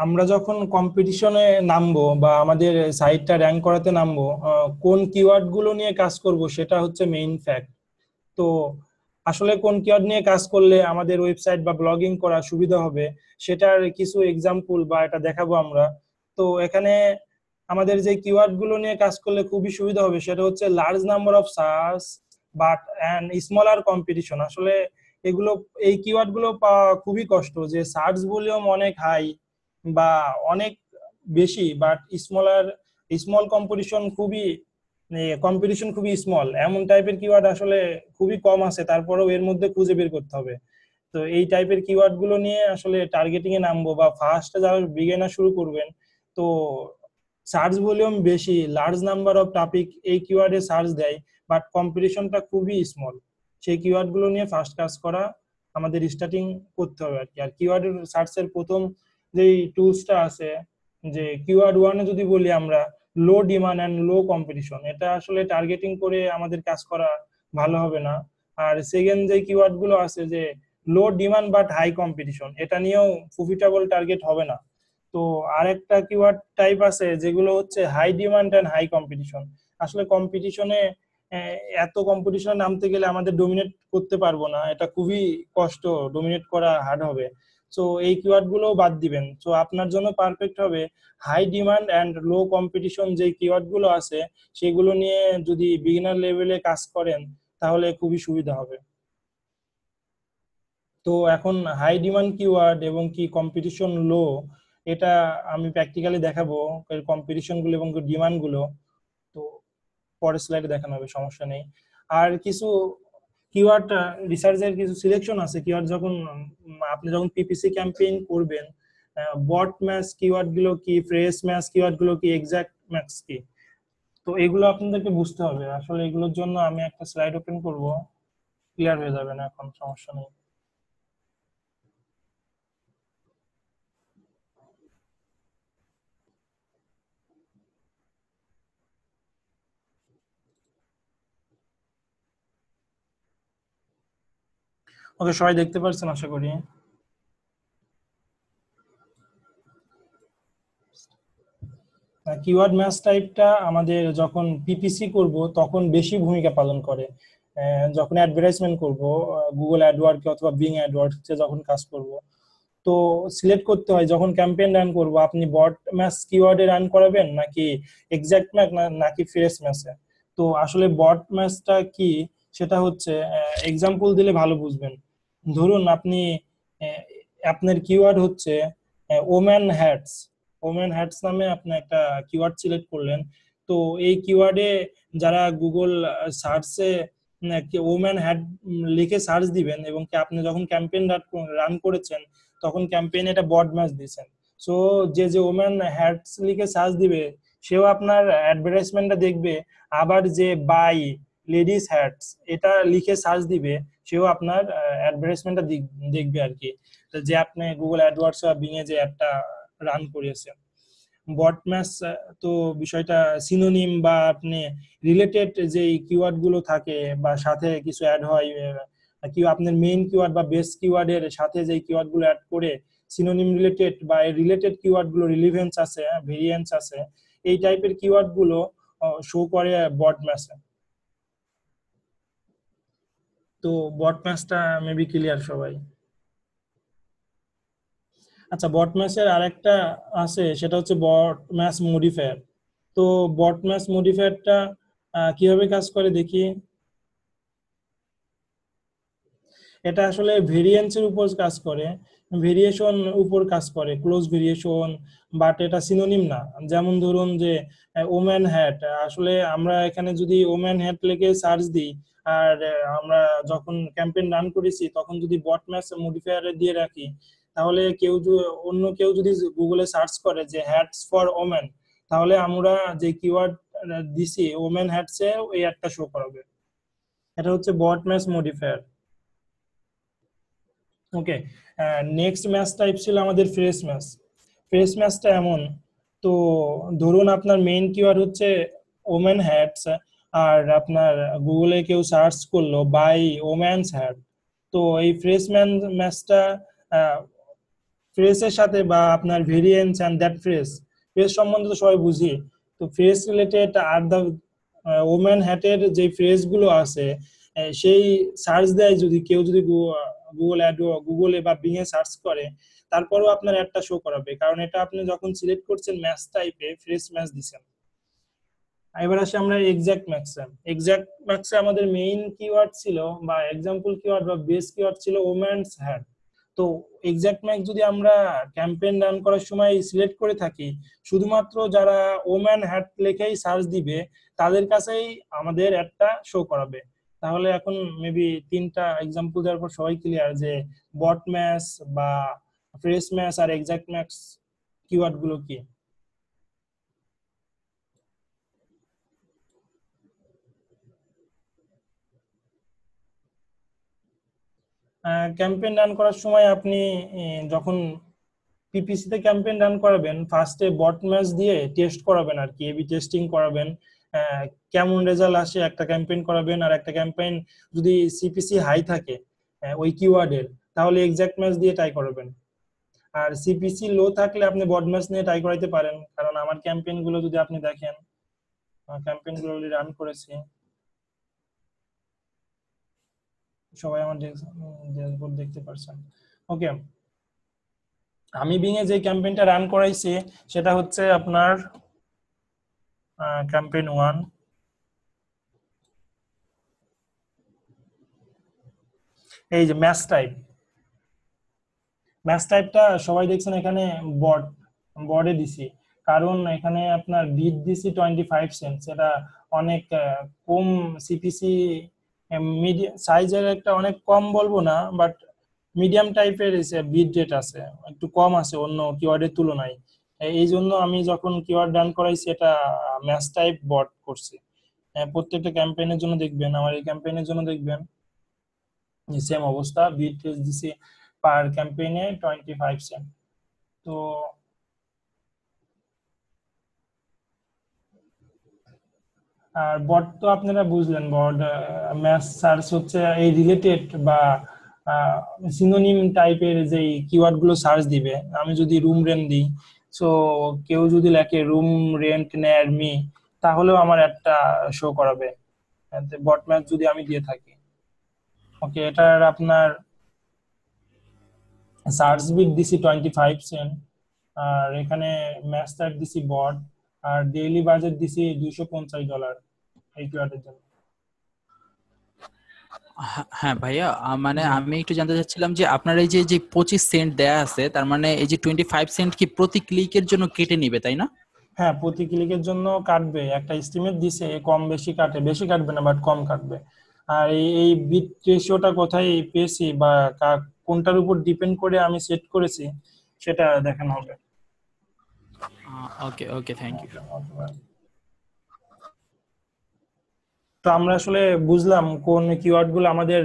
আমরা যখন কম্পিটিশনে নামবো বা আমাদের সাইটটা র্যাঙ্ক করাতে নামবো, কোন কিওয়ার্ড গুলো নিয়ে কাজ করব সেটা হচ্ছে মেইন ফ্যাক্ট। তো আসলে কোন কিওয়ার্ড নিয়ে কাজ করলে আমাদের ওয়েবসাইট বা ব্লগিং করা সুবিধা হবে, সেটার কিছু এক্সাম্পল বা এটা দেখাবো আমরা। তো এখানে আমাদের যে কিওয়ার্ড গুলো নিয়ে কাজ করলে খুবই সুবিধা হবে সেটা হচ্ছে large number of search but and smaller competition. আসলে এগুলো, এই কিওয়ার্ড গুলো পাওয়া খুবই কষ্ট, যে সার্চ ভলিউম অনেক হাই বা অনেক বেশি, বাট স্মল কম্পিটিশন খুবই, কম্পিটিশন খুবই স্মল, এমন টাইপের কিওয়ার্ড আসলে খুবই কম আছে, তারপরেও এর মধ্যে খুঁজে বের করতে হবে। তো এই টাইপের কিওয়ার্ড গুলো নিয়ে আসলে টার্গেটিং এ নামবো বা ফার্স্টে যারা বিগিনার শুরু করবেন, তো সার্চ ভলিউম বেশি, লার্জ নাম্বার অফ টপিক এই কিওয়ার্ডে সার্চ দেয়, বাট কম্পিটিশনটা খুবই স্মল, সেই কিওয়ার্ড গুলো নিয়ে ফার্স্ট কাজ করা আমাদের স্টার্টিং করতে হবে আর কি। আর কিওয়ার্ড সার্চের প্রথম যেই টুলসটা আছে, যে কিওয়ার্ড ওয়ানে যদি বলি আমরা, লো ডিমান্ড এন্ড লো কম্পিটিশন, এটা আসলে টার্গেটিং করে আমাদের কাজ করা ভালো হবে না। আর সেকেন্ড যে কিওয়ার্ড গুলো আছে, যে লো ডিমান্ড বাট হাই কম্পিটিশন, এটা নিয়েও প্রফিটেবল টার্গেট হবে না। তো আরেকটা কিওয়ার্ড টাইপ আছে যেগুলো হচ্ছে high demand and high competition. আসলে কম্পিটিশনে, এত কম্পিটিশনে নামতে গেলে আমাদের ডোমিনেট করতে পারবো না, এটা খুবই কষ্ট, ডোমিনেট করা হার্ড হবে। সো এই কিওয়ার্ড গুলো বাদ দিবেন। সো আপনার জন্য পারফেক্ট হবে high demand and low competition যে কিওয়ার্ড গুলো আছে সেগুলো নিয়ে যদি বিগিনার লেভেলে কাজ করেন তাহলে খুবই সুবিধা হবে। তো এখন হাই ডিমান্ড কিওয়ার্ড এবং কি কম্পিটিশন লো, এটা আমি প্র্যাকটিক্যালি দেখাবো এর কম্পিটিশন গুলো এবং ডিমান্ড গুলো। তো পরের স্লাইডে দেখানো হবে, সমস্যা নেই। আর কিছু কিওয়ার্ড রিসার্চের কিছু সিলেকশন আছে কিওয়ার্ড যখন আপনি যখন পিপিসি ক্যাম্পেইন করবেন, বট ম্যাচ কিওয়ার্ড গুলো কি, ফ্রেশ ম্যাচ কিওয়ার্ড গুলো কি, এক্সাক্ট ম্যাচ কি, তো এগুলো আপনাদেরকে বুঝতে হবে। আসলে এগুলোর জন্য আমি একটা স্লাইড ওপেন করব, ক্লিয়ার হয়ে যাবে না, এখন সমস্যা নেই। ওকে, সবাই দেখতে পাচ্ছেন আশা করি। কিওয়ার্ড ম্যাচ টাইপটা আমাদের যখন পিপিসি করব তখন বেশি ভূমিকা পালন করে। যখন অ্যাডভার্টাইজমেন্ট করব গুগল অ্যাডওয়ার্ড অথবা বিং অ্যাডওয়ার্ডসে যখন কাজ করব, তো সিলেক্ট করতে হয় যখন ক্যাম্পেইন রান করব আপনি বট ম্যাচ কিওয়ার্ডে রান করাবেন নাকি এক্সাক্ট ম্যাচ নাকি ফ্রেশ ম্যাচে। তো আসলে বট ম্যাচটা কি সেটা হচ্ছে, এক্সাম্পল দিলে ভালো বুঝবেন। ধরুন আপনি আহ, আপনার কিওয়ার্ড হচ্ছে ওম্যান হ্যাটস। ওম্যান হ্যাটস নামে আপনি একটা কিওয়ার্ড সিলেক্ট করলেন। তো এই কিওয়ার্ডে যারা গুগল সার্চে ওম্যান হ্যাট লিখে সার্চ দিবেন এবং কি আপনি যখন ক্যাম্পেইন রান করেছেন তখন ক্যাম্পেইনে এটা বট ম্যাচ দিয়েছেন। সো যে যে ওম্যান হ্যাটস লিখে সার্চ দিবে সেও আপনার অ্যাডভার্টাইজমেন্টটা দেখবে, আবার যে বাই লেডিস হ্যাটস এটা লিখে সার্চ দিবে সেও আপনার অ্যাডভার্টাইজমেন্টটা দেখবে আর কি, যে আপনি গুগল অ্যাডওয়ার্ডস বা বিং এ যে অ্যাডটা রান করিয়েছেন। বট ম্যাচ তো বিষয়টা সিনোনিম বা আপনি রিলেটেড যে কিওয়ার্ড গুলো থাকে বা সাথে কিছু অ্যাড হয়, কি আপনার মেইন কিওয়ার্ড বা বেস কিওয়ার্ডের সাথে যে কিওয়ার্ড গুলো অ্যাড করে সিনোনিম রিলেটেড বা রিলেটেড কিওয়ার্ড গুলো রিলিভেন্স আছে, ভেরিয়েন্স আছে, এই টাইপের কিওয়ার্ড গুলো শো করে বট ম্যাচে। তো বট ম্যাচটা মেবি ক্লিয়ার সবাই। আচ্ছা, বট ম্যাচের আরেকটা আছে সেটা হচ্ছে বট ম্যাচ মডিফায়ার। তো বট ম্যাচ মডিফায়ারটা কিভাবে কাজ করে দেখি। এটা আসলে ভেরিয়েন্সের উপর কাজ করে, ভেরিয়েশন উপর কাজ করে, ক্লোজ ভেরিয়েশন, বাট এটা সিনোনিম না। যেমন ধরুন যে ওম্যান হ্যাট, আসলে আমরা এখানে যদি ওম্যান হ্যাট লিখে সার্চ দিই আর আমরা যখন ক্যাম্পেইন রান করেছি তখন যদি বট ম্যাচ মডিফায়ারে দিয়ে রাখি, তাহলে অন্য কেউ যদি গুগলে সার্চ করে যে হ্যাটস ফর ওমেন, তাহলে আমরা যে কিওয়ার্ড দিছি ওমেন হ্যাটসে এই একটা শো করাবে। এটা হচ্ছে বট ম্যাচ মডিফায়ার। ওকে, নেক্সট ম্যাচ টাইপ ছিল আমাদের ফ্রেশ ম্যাচ। ফ্রেশ ম্যাচটা এমন, তো ধরুন আপনার মেইন কিওয়ার্ড হচ্ছে ওমেন হ্যাটস আর আপনার গুগলে কেউ সার্চ করলো বাই ওম্যানস হ্যাট। তো এই ফ্রেশ ম্যাচটা ফ্রেশের সাথে বা আপনার variance and that fresh, fresh সম্বন্ধে তো সবাই বুঝি। তো ফ্রেশ রিলেটেড আর দা ওম্যান হ্যাটের যে ফ্রেশ গুলো আছে সেই সার্চ দেয় যদি কেউ, যদি গুগল অ্যাড গুগলে বা বিং এ সার্চ করে, তারপরেও আপনার একটা শো করাবে, কারণ এটা আপনি যখন সিলেক্ট করছেন ম্যাচ টাইপে ফ্রেশ ম্যাচ দিচ্ছেন। এবার আসি আমরা এক্সাক্ট ম্যাক্সে। এক্সাক্ট ম্যাক্সে আমাদের মেইন কিওয়ার্ড ছিল বা এক্সাম্পল কিওয়ার্ড বা বেস কিওয়ার্ড ছিল ওম্যানস হ্যাট। তো এক্সাক্ট ম্যাক্স যদি আমরা ক্যাম্পেইন রান করার সময় সিলেক্ট করে থাকি, শুধুমাত্র যারা ওম্যান হ্যাট লেখেই সার্চ দিবে তাদের কাছেই আমাদের একটা শো করাবে। তাহলে এখন মেবি তিনটা এক্সাম্পল দেওয়ার পর সবাই ক্লিয়ার যে বট ম্যাচ বা ফ্রেশ ম্যাচ আর এক্সাক্ট ম্যাক্স কিওয়ার্ড গুলো কি। ক্যাম্পেইন রান করার সময় আপনি যখন পিপিসি তে ক্যাম্পেইন রান করাবেন ফার্স্টে বট ম্যাচ দিয়ে টেস্ট করাবেন আর কি, এবি টেস্টিং করাবেন। কেমন রেজাল্ট আসে একটা ক্যাম্পেইন করাবেন, আর একটা ক্যাম্পেইন যদি সিপিসি হাই থাকে ওই কিওয়ার্ডের, তাহলে এক্সাক্ট ম্যাচ দিয়ে ট্রাই করাবেন। আর সিপিসি লো থাকলে আপনি বট ম্যাচ নিয়ে ট্রাই করাইতে পারেন, কারণ আমার ক্যাম্পেইন গুলো যদি আপনি দেখেন, ক্যাম্পেইন গুলো রান করেছি, সবাই আমার ড্যাশবোর্ড দেখতে পারছেন। ওকে, আমি বিং এ যে ক্যাম্পেইনটা রান করাইছি সেটা হচ্ছে আপনার ক্যাম্পেইন 1। এই যে ম্যাচ টাইপটা সবাই দেখছেন এখানে বর্ডে দিছি, কারণ এখানে আপনার বিট দিছি 25 সেন্ট, এটা অনেক কম সিপিসি, মিডিয়াম সাইজের একটা, অনেক কম বলবো না, বাট মিডিয়াম টাইপের বিট রেট আছে, একটু কম আছে অন্য কিওয়ার্ডের তুলনায়। এই জন্য আমি যখন কিওয়ার্ড রান করাইছি এটা ম্যাচ টাইপ বট করছি। প্রত্যেকটা ক্যাম্পেইনের জন্য দেখবেন, আমার এই ক্যাম্পেইনের জন্য দেখবেন সেম অবস্থা, বিট রেট দিছি পার ক্যাম্পেইনে 25 সেন্ট। তো আর বট তো আপনারা বুঝলেন, বট ম্যাচ সার্চ হচ্ছে এই রিলেটেড বা সিনোনিম টাইপের যে কিওয়ার্ড গুলো সার্চ দিবে। আমি যদি রুম রেন্ট দিই, সো কেউ যদি লেখে রুম রেন্ট নেয়ার মি, তাহলেও আমার একটা শো করাবে বট ম্যাচ যদি আমি দিয়ে থাকি। ওকে, এটার আপনার সার্চ বিট দিছি 25 সেন্ট, আর এখানে ম্যাচ টাইপ দিছি বট, আর ডেইলি বাজেট দিছি $250 এই কিওয়ার্ডের জন্য। হ্যাঁ ভাইয়া, মানে জি আমি একটু জানতে চাচ্ছিলাম যে আপনার এই যে যে 25 সেন্ট দেয়া আছে, তার মানে এই যে 25 সেন্ট কি প্রতি ক্লিকের জন্য কেটে নিবে, তাই না? হ্যাঁ, প্রতি ক্লিকের জন্য কাটবে, একটা এস্টিমেট দিছে, কম বেশি কাটে, বেশি কাটবে না বাট কম কাটবে। আর এই বিট রেশিওটা কোথায় পেয়েছি বা কোনটার উপর ডিপেন্ড করে আমি সেট করেছি সেটা দেখানো হবে। ওকে ওকে, থ্যাংক ইউ। তো আমরা আসলে বুঝলাম কোন কিওয়ার্ড গুলো আমাদের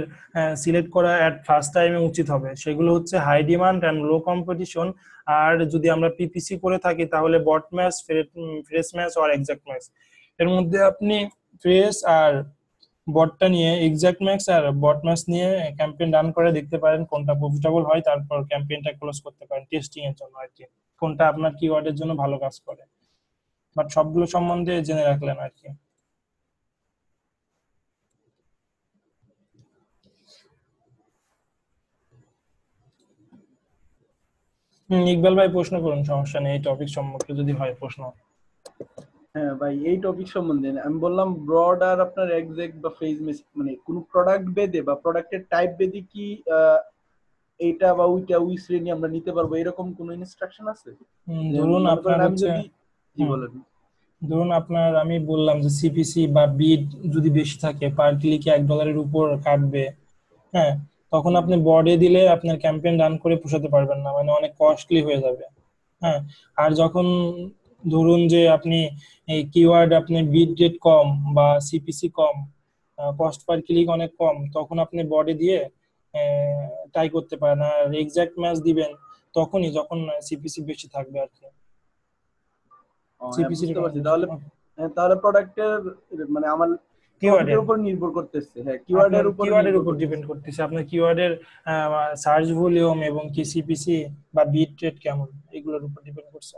সিলেক্ট করা এট ফার্স্ট টাইমে উচিত হবে। সেগুলো হচ্ছে high demand and low competition. আর যদি আমরা পিপিসি করে থাকি তাহলে বট ম্যাচ, ফ্রেশ ম্যাচ আর এক্সাক্ট ম্যাচ। এর মধ্যে আপনি ফ্রেশ আর বটটা নিয়ে, এক্সাক্ট ম্যাচ আর বট ম্যাচ নিয়ে ক্যাম্পেইন রান করে দেখতে পারেন কোনটা প্রফিটেবল হয়, তারপর ক্যাম্পেইনটা ক্লোজ করতে পারেন টেস্টিং এর জন্য আর কি, কোনটা আপনার কিওয়ার্ডের জন্য ভালো কাজ করে। বাট সবগুলো সম্বন্ধে জেনে রাখলেন আর কি। ইকবাল ভাই প্রশ্ন করুন, সমস্যা নেই, এই টপিক সম্পর্কে যদি হয় প্রশ্ন। হ্যাঁ ভাই, এই টপিক সম্বন্ধে আমি বললাম ব্রড আর আপনার এক্সাক্ট বা ফেজ মানে কোন প্রোডাক্ট বেদে বা প্রোডাক্টের টাইপ বেদে কি এইটা বা ওইটা ওই শ্রেণী আমরা নিতে পারবো, এরকম কোন ইনস্ট্রাকশন আছে? যে ধরুন মনে আপনার করেন আমি হচ্ছে, যদি, জি হুম, বলেন। ধরুন আপনার, আমি বললাম যে সিপিসি বা বিড যদি বেশি থাকে, পার ক্লিকে $1 উপর কাটবে, হ্যাঁ, তখন হুম। আপনি বডে দিলে আপনার ক্যাম্পেইন রান করে পোষাতে পারবেন না, মানে অনেক কস্টলি হয়ে যাবে। হ্যাঁ, আর যখন ধরুন যে আপনি এই কিওয়ার্ড, আপনি বিট রেট কম বা সিপিসি কম, কস্ট পার ক্লিক অনেক কম, তখন আপনি বডি দিয়ে ট্রাই করতে পারেন। আর এক্সাক্ট ম্যাচ দিবেন তখনই যখন সিপিসি বেশি থাকবে আর কি, হ্যাঁ সিপিসির বুঝতে পারছি। বেশি। তাহলে তাহলে প্রোডাক্টের মানে আমার প্রফিটের কিওয়ার্ডের, উপর নির্ভর করতেছে, হ্যাঁ কিওয়ার্ডের আপনার উপরে কিওয়ার্ডের নির্ভর উপর ডিপেন্ড করতেছে। করতেছে, আপনার কিওয়ার্ডের সার্চ ভলিউম এবং কি সিপিসি বা বিট রেট কেমন, এগুলোর উপর ডিপেন্ড করছে।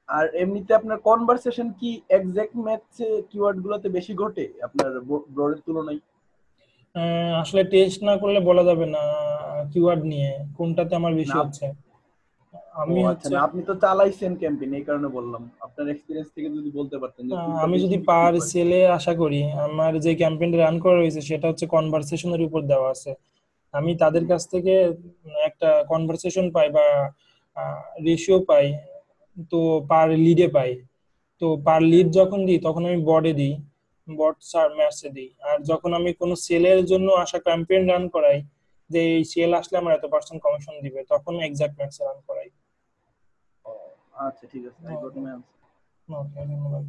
আর এমনিতে আপনার কনভারসেশন কি এক্সাক্ট ম্যাথে কিওয়ার্ড গুলোতে বেশি ঘটে আপনার ব্রডের তুলনায়? আসলে টেস্ট না করলে বলা যাবে না কিওয়ার্ড নিয়ে কোনটাতে আমার না বেশি হচ্ছে। ও আমি আচ্ছা, হচ্ছে, না আপনি তো চালাইছেন ক্যাম্পেইন, এই কারণে বললাম। আপনার এক্সপেরিয়েন্স থেকে যদি বলতে পারতেন যে কোনটা আমি বেশি যদি বিক্রি পার হয়। সেলে আশা করি, আমার যে ক্যাম্পেইনটা রান করা হয়েছে সেটা হচ্ছে কনভারসেশনের উপর দেওয়া আছে। আমি তাদের হুম। কাছ থেকে একটা কনভারসেশন পাই বা রেশিও পাই, তো পার লিডে পাই। তো পার হ্যাঁ। লিড যখন দিই তখন আমি বডে দিই, বট ম্যাচে দিই। আর যখন আমি কোনো সেলের জন্য আসা ক্যাম্পেইন রান করাই, যে এই সেল আসলে আমার এত% কমিশন দিবে, তখন এক্সাক্ট ম্যাচে রান করাই। ও আচ্ছা, ঠিক আছে, আই গট মাই আনসার। ওকে, ধন্যবাদ।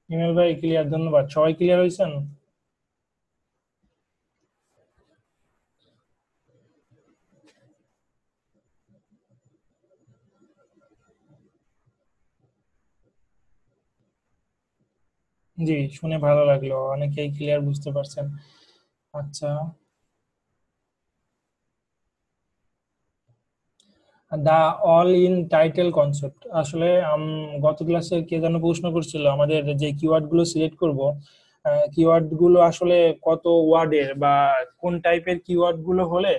ইমেল ভাই ক্লিয়ার, ধন্যবাদ। সবাই ক্লিয়ার হয়েছেন? জি, শুনে ভালো লাগলো, অনেকেই ক্লিয়ার বুঝতে পারছেন। আচ্ছা, দা অল ইন টাইটেল কনসেপ্ট আসলে গত ক্লাসে কে যেন প্রশ্ন করছিল আমাদের যে কিওয়ার্ড গুলো সিলেক্ট করব, কিওয়ার্ড গুলো আসলে কত ওয়ার্ডের বা কোন টাইপের কিওয়ার্ড গুলো হলে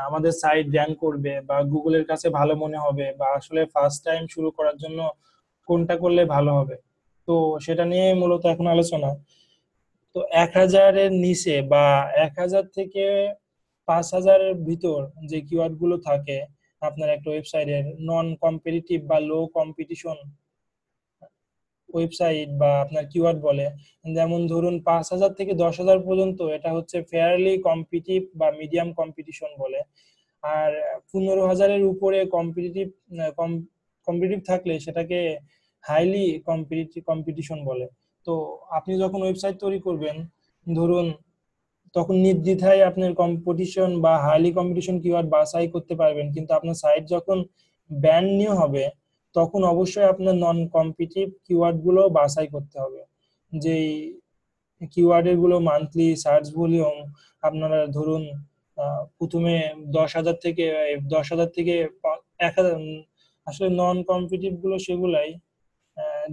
আমাদের সাইট র্যাঙ্ক করবে বা গুগলের কাছে ভালো মনে হবে, বা আসলে ফার্স্ট টাইম শুরু করার জন্য কোনটা করলে ভালো হবে। তো সেটা নিয়ে মূলত এখন আলোচনা। তো 1,000-এর নিচে বা 1,000 থেকে 5,000-এর ভিতর যে কিওয়ার্ড গুলো থাকে আপনার একটা ওয়েবসাইটের, নন কম্পিটিটিভ বা লো কম্পিটিশন ওয়েবসাইট বা আপনার কিওয়ার্ড বলে, যেমন ধরুন 5,000 থেকে 10,000 পর্যন্ত এটা হচ্ছে ফেয়ারলি কম্পিটিটিভ বা মিডিয়াম কম্পিটিশন বলে। আর 15,000-এর উপরে কম্পিটিটিভ কম্পিটিটিভ থাকলে সেটাকে হাইলি কম্পিটিশন বলে। তো আপনি যখন ওয়েবসাইট তৈরি করবেন, ধরুন তখন নির্দ্বিধায় আপনার কম্পিটিশন বা হাইলি কম্পিটিশন কিওয়ার্ড বাছাই করতে পারবেন, কিন্তু আপনার সাইট যখন ব্র্যান্ড নিউ হবে তখন অবশ্যই আপনার নন কম্পিটিটিভ কিওয়ার্ড গুলো বাছাই করতে হবে। যেই কিওয়ার্ডের গুলো মান্থলি সার্চ ভলিউম আপনারা ধরুন প্রথমে 10,000 থেকে 1,000, আসলে নন কম্পিটিটিভ গুলো সেগুলাই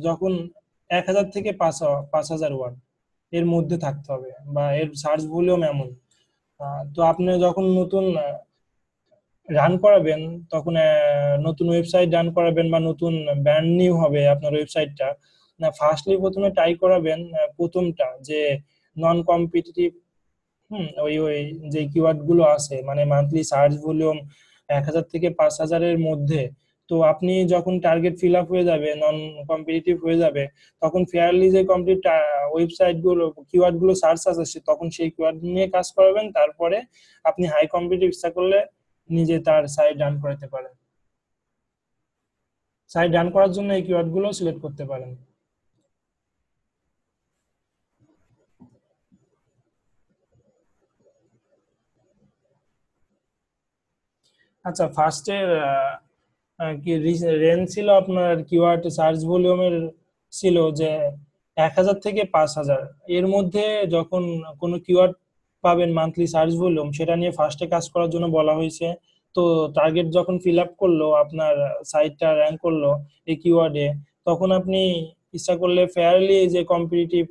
যখন 1,000 থেকে 5,000 ওয়ার্ড এর মধ্যে থাকতে হবে বা এর সার্চ ভলিউম এমন। তো আপনি যখন নতুন রান করাবেন তখন নতুন ওয়েবসাইট রান করাবেন বা নতুন ব্র্যান্ড নিউ হবে আপনার ওয়েবসাইটটা, না ফার্স্টলি প্রথমে ট্রাই করাবেন প্রথমটা যে নন কম্পিটিটিভ, ওই ওই যে কিওয়ার্ড গুলো আছে মানে মান্থলি সার্চ ভলিউম 1,000 থেকে 5,000-এর মধ্যে। তো আপনি যখন টার্গেট ফিল আপ হয়ে যাবে, নন কম্পিটিটিভ হয়ে যাবে, তখন ফেয়ারলি যে কমপ্লিট ওয়েবসাইট গুলো কিওয়ার্ড গুলো সার্চ আছে তখন সেই কিওয়ার্ড নিয়ে কাজ করাবেন। তারপরে আপনি হাই কম্পিটিটিভ ইচ্ছা করলে নিজে তার সাইট রান করাতে পারেন। সাইট রান করার জন্য এই কিওয়ার্ড গুলো সিলেক্ট করতে পারেন। আচ্ছা, ফার্স্টের কি রেঞ্জ ছিল আপনার কিওয়ার্ড সার্চ ভলিউমের ছিল যে 1,000 থেকে 5,000 এর মধ্যে। যখন কোনো কিওয়ার্ড পাবেন মান্থলি সার্চ ভলিউম সেটা নিয়ে ফার্স্টে কাজ করার জন্য বলা হয়েছে। তো টার্গেট যখন ফিল আপ করলো আপনার সাইটটা র্যাঙ্ক করলো এই কিওয়ার্ডে, তখন আপনি ইচ্ছা করলে ফেয়ারলি যে কম্পিটিটিভ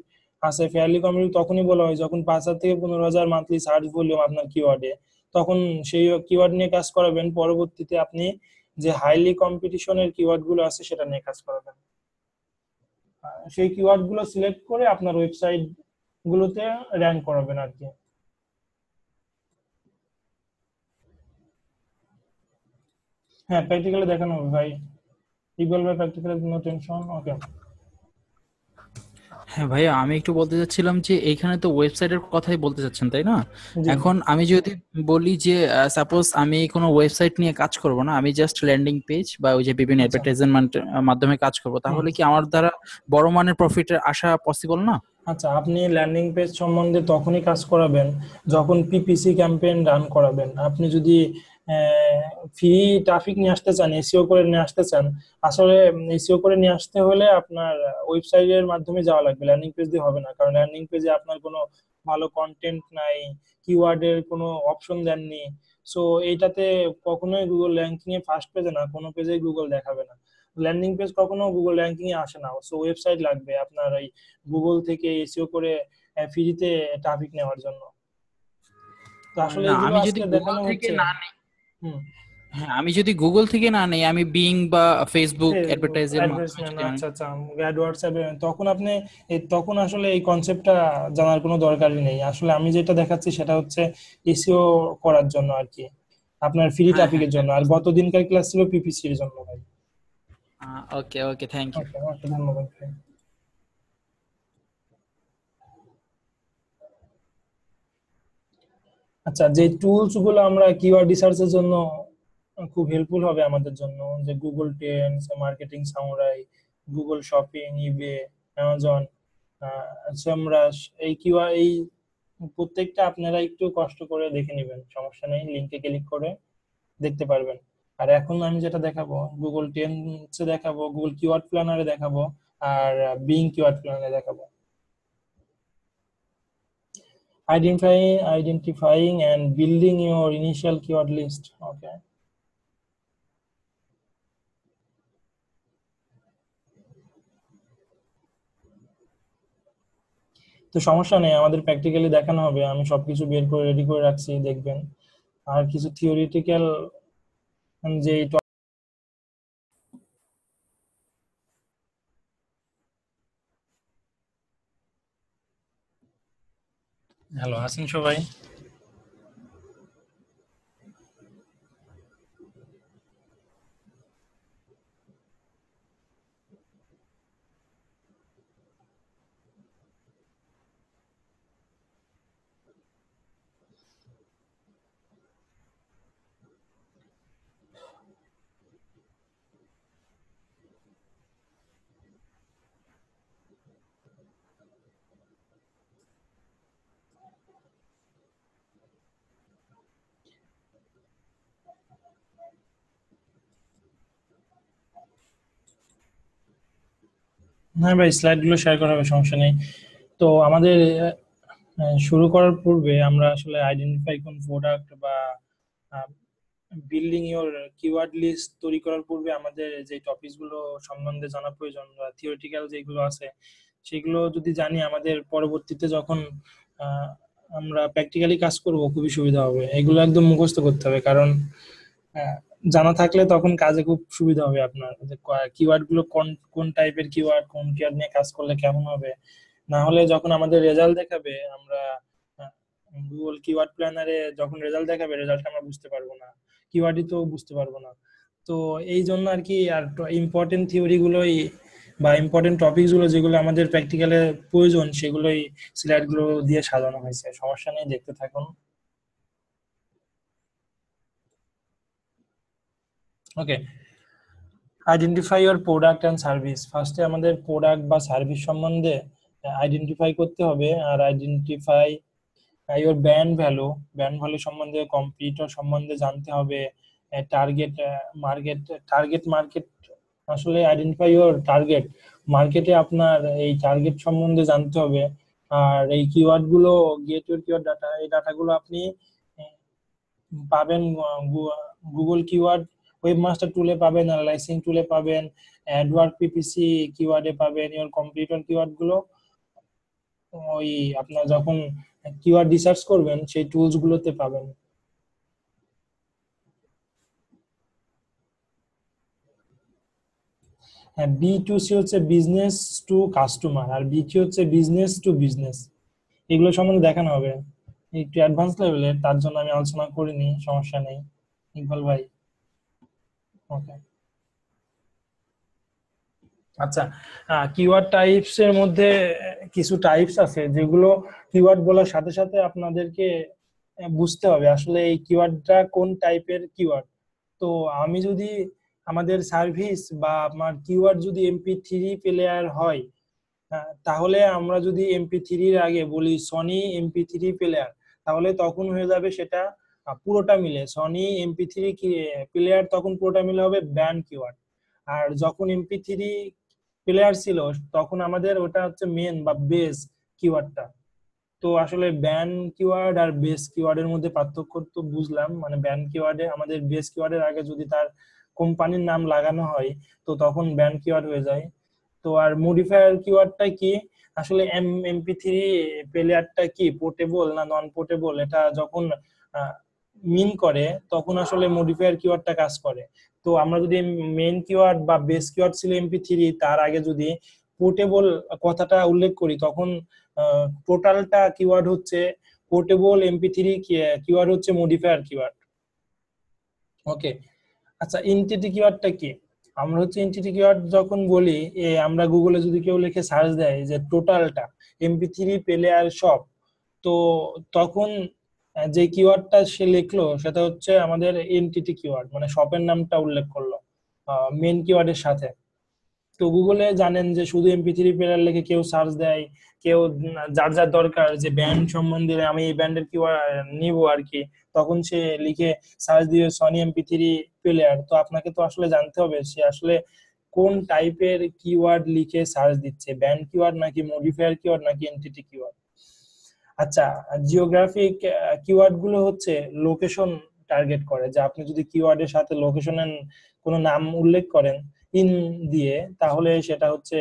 আছে ফেয়ারলি কম্পিটিটিভ তখনই বলা হয় যখন 5,000 থেকে 15,000 মান্থলি সার্চ ভলিউম আপনার কিওয়ার্ডে, তখন সেই কিওয়ার্ড নিয়ে কাজ করাবেন। পরবর্তীতে আপনি যে হাইলি কম্পিটিশনের কিওয়ার্ড গুলো আছে সেটা নিয়ে কাজ করাবেন। সেই কিওয়ার্ড গুলো সিলেক্ট করে আপনার ওয়েবসাইট গুলোতে র্যাঙ্ক করাবেন আর কি। হ্যাঁ, প্র্যাকটিক্যালি দেখানো হবে ভাই। Equal by practically, no tension. Okay. হ্যাঁ ভাইয়া, আমি একটু বলতে চাচ্ছিলাম যে এইখানে তো ওয়েবসাইটের কথাই বলতে চাচ্ছেন তাই না? জি এখন আমি যদি বলি যে সাপোজ আমি কোনো ওয়েবসাইট নিয়ে কাজ করব না, আমি জাস্ট ল্যান্ডিং পেজ বা ওই যে বিভিন্ন আচ্ছা। অ্যাডভার্টাইজমেন্ট মাধ্যমে কাজ করব, হুম। তাহলে কি আমার দ্বারা বড় মানের প্রফিটের আশা পসিবল না? আচ্ছা, আপনি ল্যান্ডিং পেজ সম্বন্ধে তখনই কাজ করাবেন যখন পিপিসি ক্যাম্পেইন রান করাবেন। আপনি যদি ফ্রি ট্রাফিক নিয়ে আসতে চান, এসইও করে নিয়ে আসতে চান, আসলে এসইও করে নিয়ে আসতে হলে আপনার ওয়েবসাইটের মাধ্যমে যাওয়া লাগবে, ল্যান্ডিং পেজ দিয়ে হবে না। কারণ ল্যান্ডিং পেজে আপনার কোনো ভালো কন্টেন্ট নাই, কিওয়ার্ডের কোনো অপশন দেননি। সো এইটাতে কখনোই গুগল র্যাঙ্কিং এ ফার্স্ট পেজে না, কোনো পেজে গুগল দেখাবে না। ল্যান্ডিং পেজ কখনো গুগল র্যাঙ্কিং এ আসে না। সো ওয়েবসাইট লাগবে আপনার এই গুগল থেকে এসইও করে ফ্রিতে ট্রাফিক নেওয়ার জন্য। তো আসলে না, এগুলো আমি যদি আজকে গুগল দেখানো থেকে হচ্ছে। না নেই, হুম। হ্যাঁ আমি যদি গুগল থেকে না নেই, আমি বিং বা ফেসবুক ফেসবুক অ্যাডভার্টাইজের মাধ্যমে অ্যাডভার্টাইজমেন্ট, যদি আমি, আচ্ছা আচ্ছা, হোয়াটসঅ্যাপে, তখন আপনি তখন আসলে এই কনসেপ্টটা জানার কোনো দরকারই নেই। আসলে আমি যেটা দেখাচ্ছি সেটা হচ্ছে এসইও করার জন্য আর কি, আপনার ফ্রি হ্যাঁ হ্যাঁ ট্রাফিকের হ্যাঁ, জন্য। আর গত দিনকার ক্লাস ছিল পিপিসির জন্য ভাই। ওকে ওকে, থ্যাংক ইউ। ওকে ওকে, ধন্যবাদ ভাই। আচ্ছা, যে টুলস গুলো আমরা কিওয়ার্ড রিসার্চের জন্য খুব হেল্পফুল হবে আমাদের জন্য, যে Google Trends, marketing Samurai, Google Shopping, eBay, Amazon, Semrush, এই প্রত্যেকটা আপনারা একটু কষ্ট করে দেখে নেবেন, সমস্যা নেই, লিংকে ক্লিক করে দেখতে পারবেন। আর এখন আমি যেটা দেখাবো গুগল ট্রেন্ডসে দেখাবো, গুগল কিওয়ার্ড প্ল্যানারে দেখাবো, আর বিং কিওয়ার্ড প্ল্যানারে দেখাবো। Identifying and building your initial keyword list. Okay. তো সমস্যা নেই, আমাদের প্র্যাকটিক্যালি দেখানো হবে, আমি সবকিছু বের করে রেডি করে রাখছি, দেখবেন। আর কিছু থিওরিটিক্যাল যে হ্যালো আছেন সবাই? হ্যাঁ ভাই, স্লাইড গুলো শেয়ার করা হবে, সমস্যা নেই। তো আমাদের শুরু করার পূর্বে আমরা আসলে আইডেন্টিফাই কোন প্রোডাক্ট বা বিল্ডিং ইওর কিওয়ার্ড লিস্ট তৈরি করার পূর্বে আমাদের যে টপিকস গুলো সম্বন্ধে জানা প্রয়োজন বা থিওরিটিক্যাল যেগুলো আছে সেগুলো যদি জানি, আমাদের পরবর্তীতে যখন আহ, আমরা প্র্যাকটিক্যালি কাজ করব খুবই সুবিধা হবে। এগুলো একদম মুখস্থ করতে হবে, কারণ আহ, জানা থাকলে তখন কাজে খুব সুবিধা হবে আপনার। কিওয়ার্ড গুলো কোন কোন টাইপের কিওয়ার্ড, কোন কিওয়ার্ড নিয়ে কাজ করলে কেমন হবে। না হলে যখন আমাদের রেজাল্ট দেখাবে, আমরা গুগল কিওয়ার্ড প্ল্যানারে যখন রেজাল্ট দেখাবে, রেজাল্ট আমরা বুঝতে পারবো না, কিওয়ার্ডই তো বুঝতে পারবো না। তো এই জন্য আর কি, আর ইম্পর্টেন্ট থিওরি গুলোই বা ইম্পর্টেন্ট টপিকস গুলো যেগুলো আমাদের প্র্যাকটিক্যালে প্রয়োজন, সেগুলোই স্লাইড গুলো দিয়ে সাজানো হয়েছে। সমস্যা নেই, দেখতে থাকুন। Okay, identify your product and service. ফার্স্টে আমাদের প্রোডাক্ট বা সার্ভিস সম্বন্ধে আইডেন্টিফাই করতে হবে। আর আইডেন্টিফাই ইওর ব্র্যান্ড ভ্যালু সম্বন্ধে, কম্পিটিটর সম্বন্ধে জানতে হবে। টার্গেট মার্কেট, মার্কেট আসলে আইডেন্টিফাই ইওর টার্গেট মার্কেটে, আপনার এই টার্গেট সম্বন্ধে জানতে হবে। আর এই কিওয়ার্ড গুলো, গেট ইওর কিওয়ার্ড ডাটা, এই ডাটাগুলো আপনি আহ, পাবেন গুগল কিওয়ার্ড ওয়েবমাস্টার টুলে পাবেন, অ্যানালাইসিং টুলে পাবেন, অ্যাডওয়ার্ড পিপিসি কিওয়ার্ডে পাবেন। ইওর কম্পিটিটর কিওয়ার্ড গুলো ওই আপনার যখন কিওয়ার্ড রিসার্চ করবেন সেই টুলস গুলোতে পাবেন। হ্যাঁ, B2C হচ্ছে business to customer, R B2 হচ্ছে বিজনেস টু বিজনেস। এগুলো সম্বন্ধে দেখানো হবে একটু অ্যাডভান্স লেভেলে, তার জন্য আমি আলোচনা করিনি, সমস্যা নেই ইকবাল ভাই। ওকে, আচ্ছা। কিওয়ার্ড টাইপস এর মধ্যে কিছু টাইপস আছে যেগুলো কিওয়ার্ড বলার সাথে সাথে আপনাদেরকে বুঝতে হবে আসলে এই কিওয়ার্ডটা কোন টাইপের কিওয়ার্ড। তো আমি যদি আমাদের সার্ভিস বা আমার কিওয়ার্ড যদি MP3 প্লেয়ার হয়, তাহলে আমরা যদি MP3-র আগে বলি সনি MP3 প্লেয়ার, তাহলে তখন হয়ে যাবে সেটা পুরোটা মিলে সনি MP3 প্লেয়ার, তখন পুরোটা মিলে হবে ব্যান্ড কিওয়ার্ড। আর যখন MP3 প্লেয়ার ছিল তখন আমাদের ওটা হচ্ছে মেন বা বেস কিওয়ার্ডটা। তো আসলে ব্যান কিওয়ার্ড আর বেস কিওয়ার্ডের মধ্যে পার্থক্য তো বুঝলাম, মানে ব্যান কিওয়ার্ডে আমাদের বেস কিওয়ার্ডের আগে যদি তার কোম্পানির নাম লাগানো হয় তো তখন ব্যান কিওয়ার্ড হয়ে যায়। তো আর মডিফায়ার কিওয়ার্ডটা কি, আসলে MP3 প্লেয়ারটা কি পোর্টেবল না নন পোর্টেবল, এটা যখন মিন করে তখন আসলে মডিফায়ার কিওয়ার্ডটা কাজ করে। তো আমরা যদি মেইন কিওয়ার্ড বা বেস কিওয়ার্ড ছিল MP3, তার আগে যদি পোর্টেবল কথাটা উল্লেখ করি, তখন টোটালটা কিওয়ার্ড হচ্ছে পোর্টেবল, MP3 কিওয়ার্ড হচ্ছে মডিফায়ার কিওয়ার্ড। ওকে, আচ্ছা, এনটিটি কিওয়ার্ডটা কি? আমরা হচ্ছে এনটিটি কিওয়ার্ড যখন বলি, আমরা গুগলে যদি কেউ লিখে সার্চ দেয় যে টোটালটা MP3 প্লেয়ার সব, তো তখন যে কিওয়ার্ডটা সে লিখলো সেটা হচ্ছে আমাদের এনটিটি কিওয়ার্ড, মানে শপের নামটা উল্লেখ করলো মেন কিওয়ার্ডের সাথে। তো গুগলে জানেন যে শুধু MP3 প্লেয়ার লিখে কেউ সার্চ দেয়, কেউ যার যার দরকার যে ব্যান্ড সম্বন্ধে আমি এই ব্যান্ডের কিওয়ার্ড নিব আর কি, তখন সে লিখে সার্চ দিয়ে সনি MP3 প্লেয়ার। তো আপনাকে তো আসলে জানতে হবে সে আসলে কোন টাইপের কিওয়ার্ড লিখে সার্চ দিচ্ছে, ব্যান্ড কিওয়ার্ড নাকি মডিফায়ার কিওয়ার্ড নাকি এনটিটি কিওয়ার্ড। আচ্ছা, জিওগ্রাফিক কিওয়ার্ড গুলো হচ্ছে লোকেশন টার্গেট করে, যে আপনি যদি কিওয়ার্ডের সাথে লোকেশনের কোনো নাম উল্লেখ করেন ইন দিয়ে, তাহলে সেটা হচ্ছে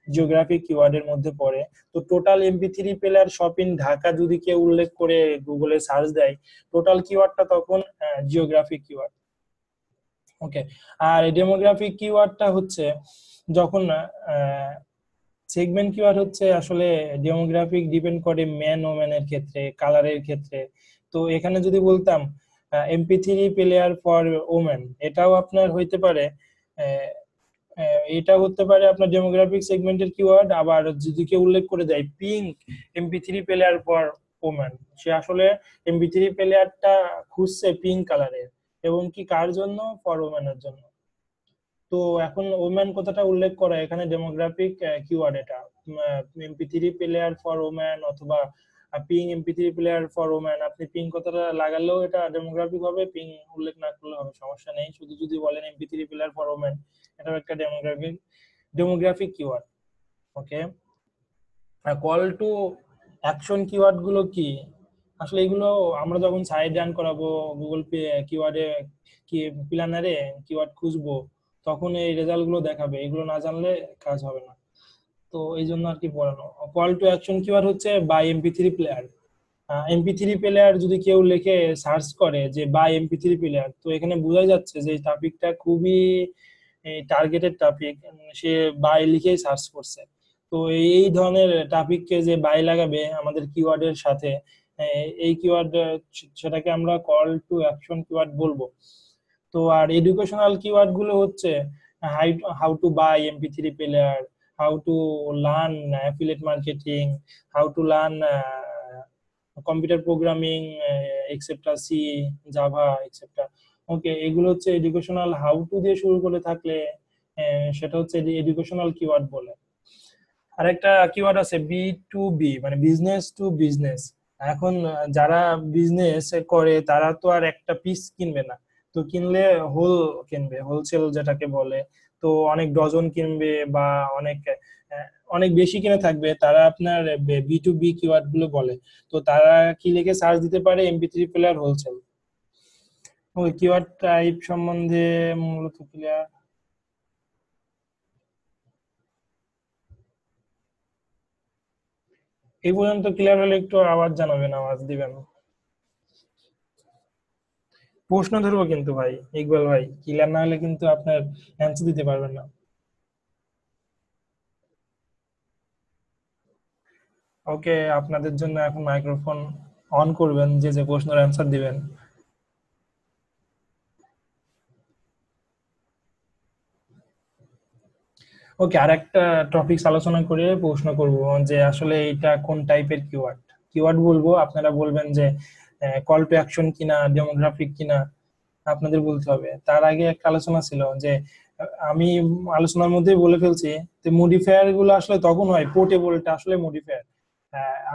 জিওগ্রাফিক কিওয়ার্ডের মধ্যে পড়ে। তো total MP3 player shop in Dhaka যদি কেউ উল্লেখ করে গুগলে সার্চ দেয়, টোটাল কিওয়ার্ডটা তখন জিওগ্রাফিক কিওয়ার্ড। ওকে, আর ডেমোগ্রাফিক কিওয়ার্ডটা হচ্ছে যখন সেগমেন্ট কিওয়ার্ড হচ্ছে আসলে ডেমোগ্রাফিক ডিপেন্ড করে ম্যান ওম্যানের ক্ষেত্রে, কালারের ক্ষেত্রে। তো এখানে যদি বলতাম এমপি3 প্লেয়ার ফর ওমেন, এটাও আপনার হইতে পারে, এটা হতে পারে আপনার ডেমোগ্রাফিক সেগমেন্টের কিওয়ার্ড। আবার যদি কেউ উল্লেখ করে দেয় pink MP3 player for women, সে আসলে এমপি3 প্লেয়ারটা খুঁজছে পিঙ্ক কালারের, এবং কি কার জন্য? ফর ওমেনের জন্য। তো এখন ওমেন কথাটা উল্লেখ করা এখানে ডেমোগ্রাফিক কিওয়ার্ড, এটা এমপি3 প্লেয়ার ফর ওমেন অথবা ping MP3 player for women, আপনি পিং কথাটা লাগালেও এটা ডেমোগ্রাফিক হবে, পিং উল্লেখ না করলে হবে, সমস্যা নেই। শুধু যদি বলেন এমপি3 প্লেয়ার ফর ওমেন, এটাও একটা ডেমোগ্রাফিক কিওয়ার্ড। ওকে, আর কল টু অ্যাকশন কিওয়ার্ড গুলো কি? আসলে এগুলো আমরা যখন সাইট রান করাবো গুগল পে কিওয়ার্ডে, কি প্ল্যানারে কিওয়ার্ড খুঁজবো, তখন এই রেজাল্ট গুলো দেখাবে, এগুলো না জানলে কাজ হবে না। তো এই জন্য আর কি পড়ানো। কল টু অ্যাকশন কিওয়ার্ড হচ্ছে by MP3 player. MP3 player যদি কেউ লিখে সার্চ করে যে বাই এমপি3 প্লেয়ার, তো এখানে বোঝা যাচ্ছে যে টপিকটা খুবই টার্গেটেড টপিক, সে বাই লিখেই সার্চ করছে। তো এই ধরনের টপিককে যে বাই লাগাবে আমাদের কিওয়ার্ডের সাথে, এই কিওয়ার্ড, সেটাকে আমরা কল টু অ্যাকশন কিওয়ার্ড বলবো। তো আর এডুকেশনাল কিওয়ার্ড গুলো হচ্ছে how to buy MP3 player, how to learn affiliate marketing, how to learn computer programming etcetera, C, Java etcetera. Okay, এগুলো হচ্ছে এডুকেশনাল। হাউ টু দিয়ে শুরু করে থাকলে সেটা হচ্ছে এডুকেশনাল কিওয়ার্ড বলে। আর একটা কিওয়ার্ড আছে বি টু বি, মানে বিজনেস টু বিজনেস। এখন যারা বিজনেস করে তারা তো আর একটা পিস কিনবে না, তো কিনলে হোল কিনবে, হোলসেল যেটাকে বলে। তো অনেক ডজন কিনবে বা অনেক অনেক বেশি কিনে থাকবে, তারা আপনার বি টু বি কিওয়ার্ড গুলো বলে। তো তারা কি লিখে সার্চ দিতে পারে? MP3 player wholesale. ওই কিওয়ার্ড টাইপ সম্বন্ধে মূলত ক্লিয়ার? এই পর্যন্ত ক্লিয়ার হলে একটু আওয়াজ জানাবেন, আওয়াজ দিবেন। প্রশ্ন ধরবো কিন্তু ভাই, ইকবাল ভাই, ক্লিয়ার না হলে কিন্তু আপনার অ্যান্সার দিতে পারবেন না। ওকে, আপনাদের জন্য এখন মাইক্রোফোন অন করবেন, যে যে প্রশ্নের অ্যান্সার দিবেন। ওকে, আর একটা টপিক আলোচনা করে প্রশ্ন করব যে আসলে এটা কোন টাইপের কিওয়ার্ড। কিওয়ার্ড বলবো, আপনারা বলবেন যে কল টু অ্যাকশন কিনা, ডেমোগ্রাফিক কিনা, আপনাদের বলতে হবে। তার আগে একটা আলোচনা ছিল যে আমি আলোচনার মধ্যেই বলে ফেলছি যে মডিফায়ার গুলো আসলে তখন হয়, পোর্টেবলটা আসলে মডিফায়ার।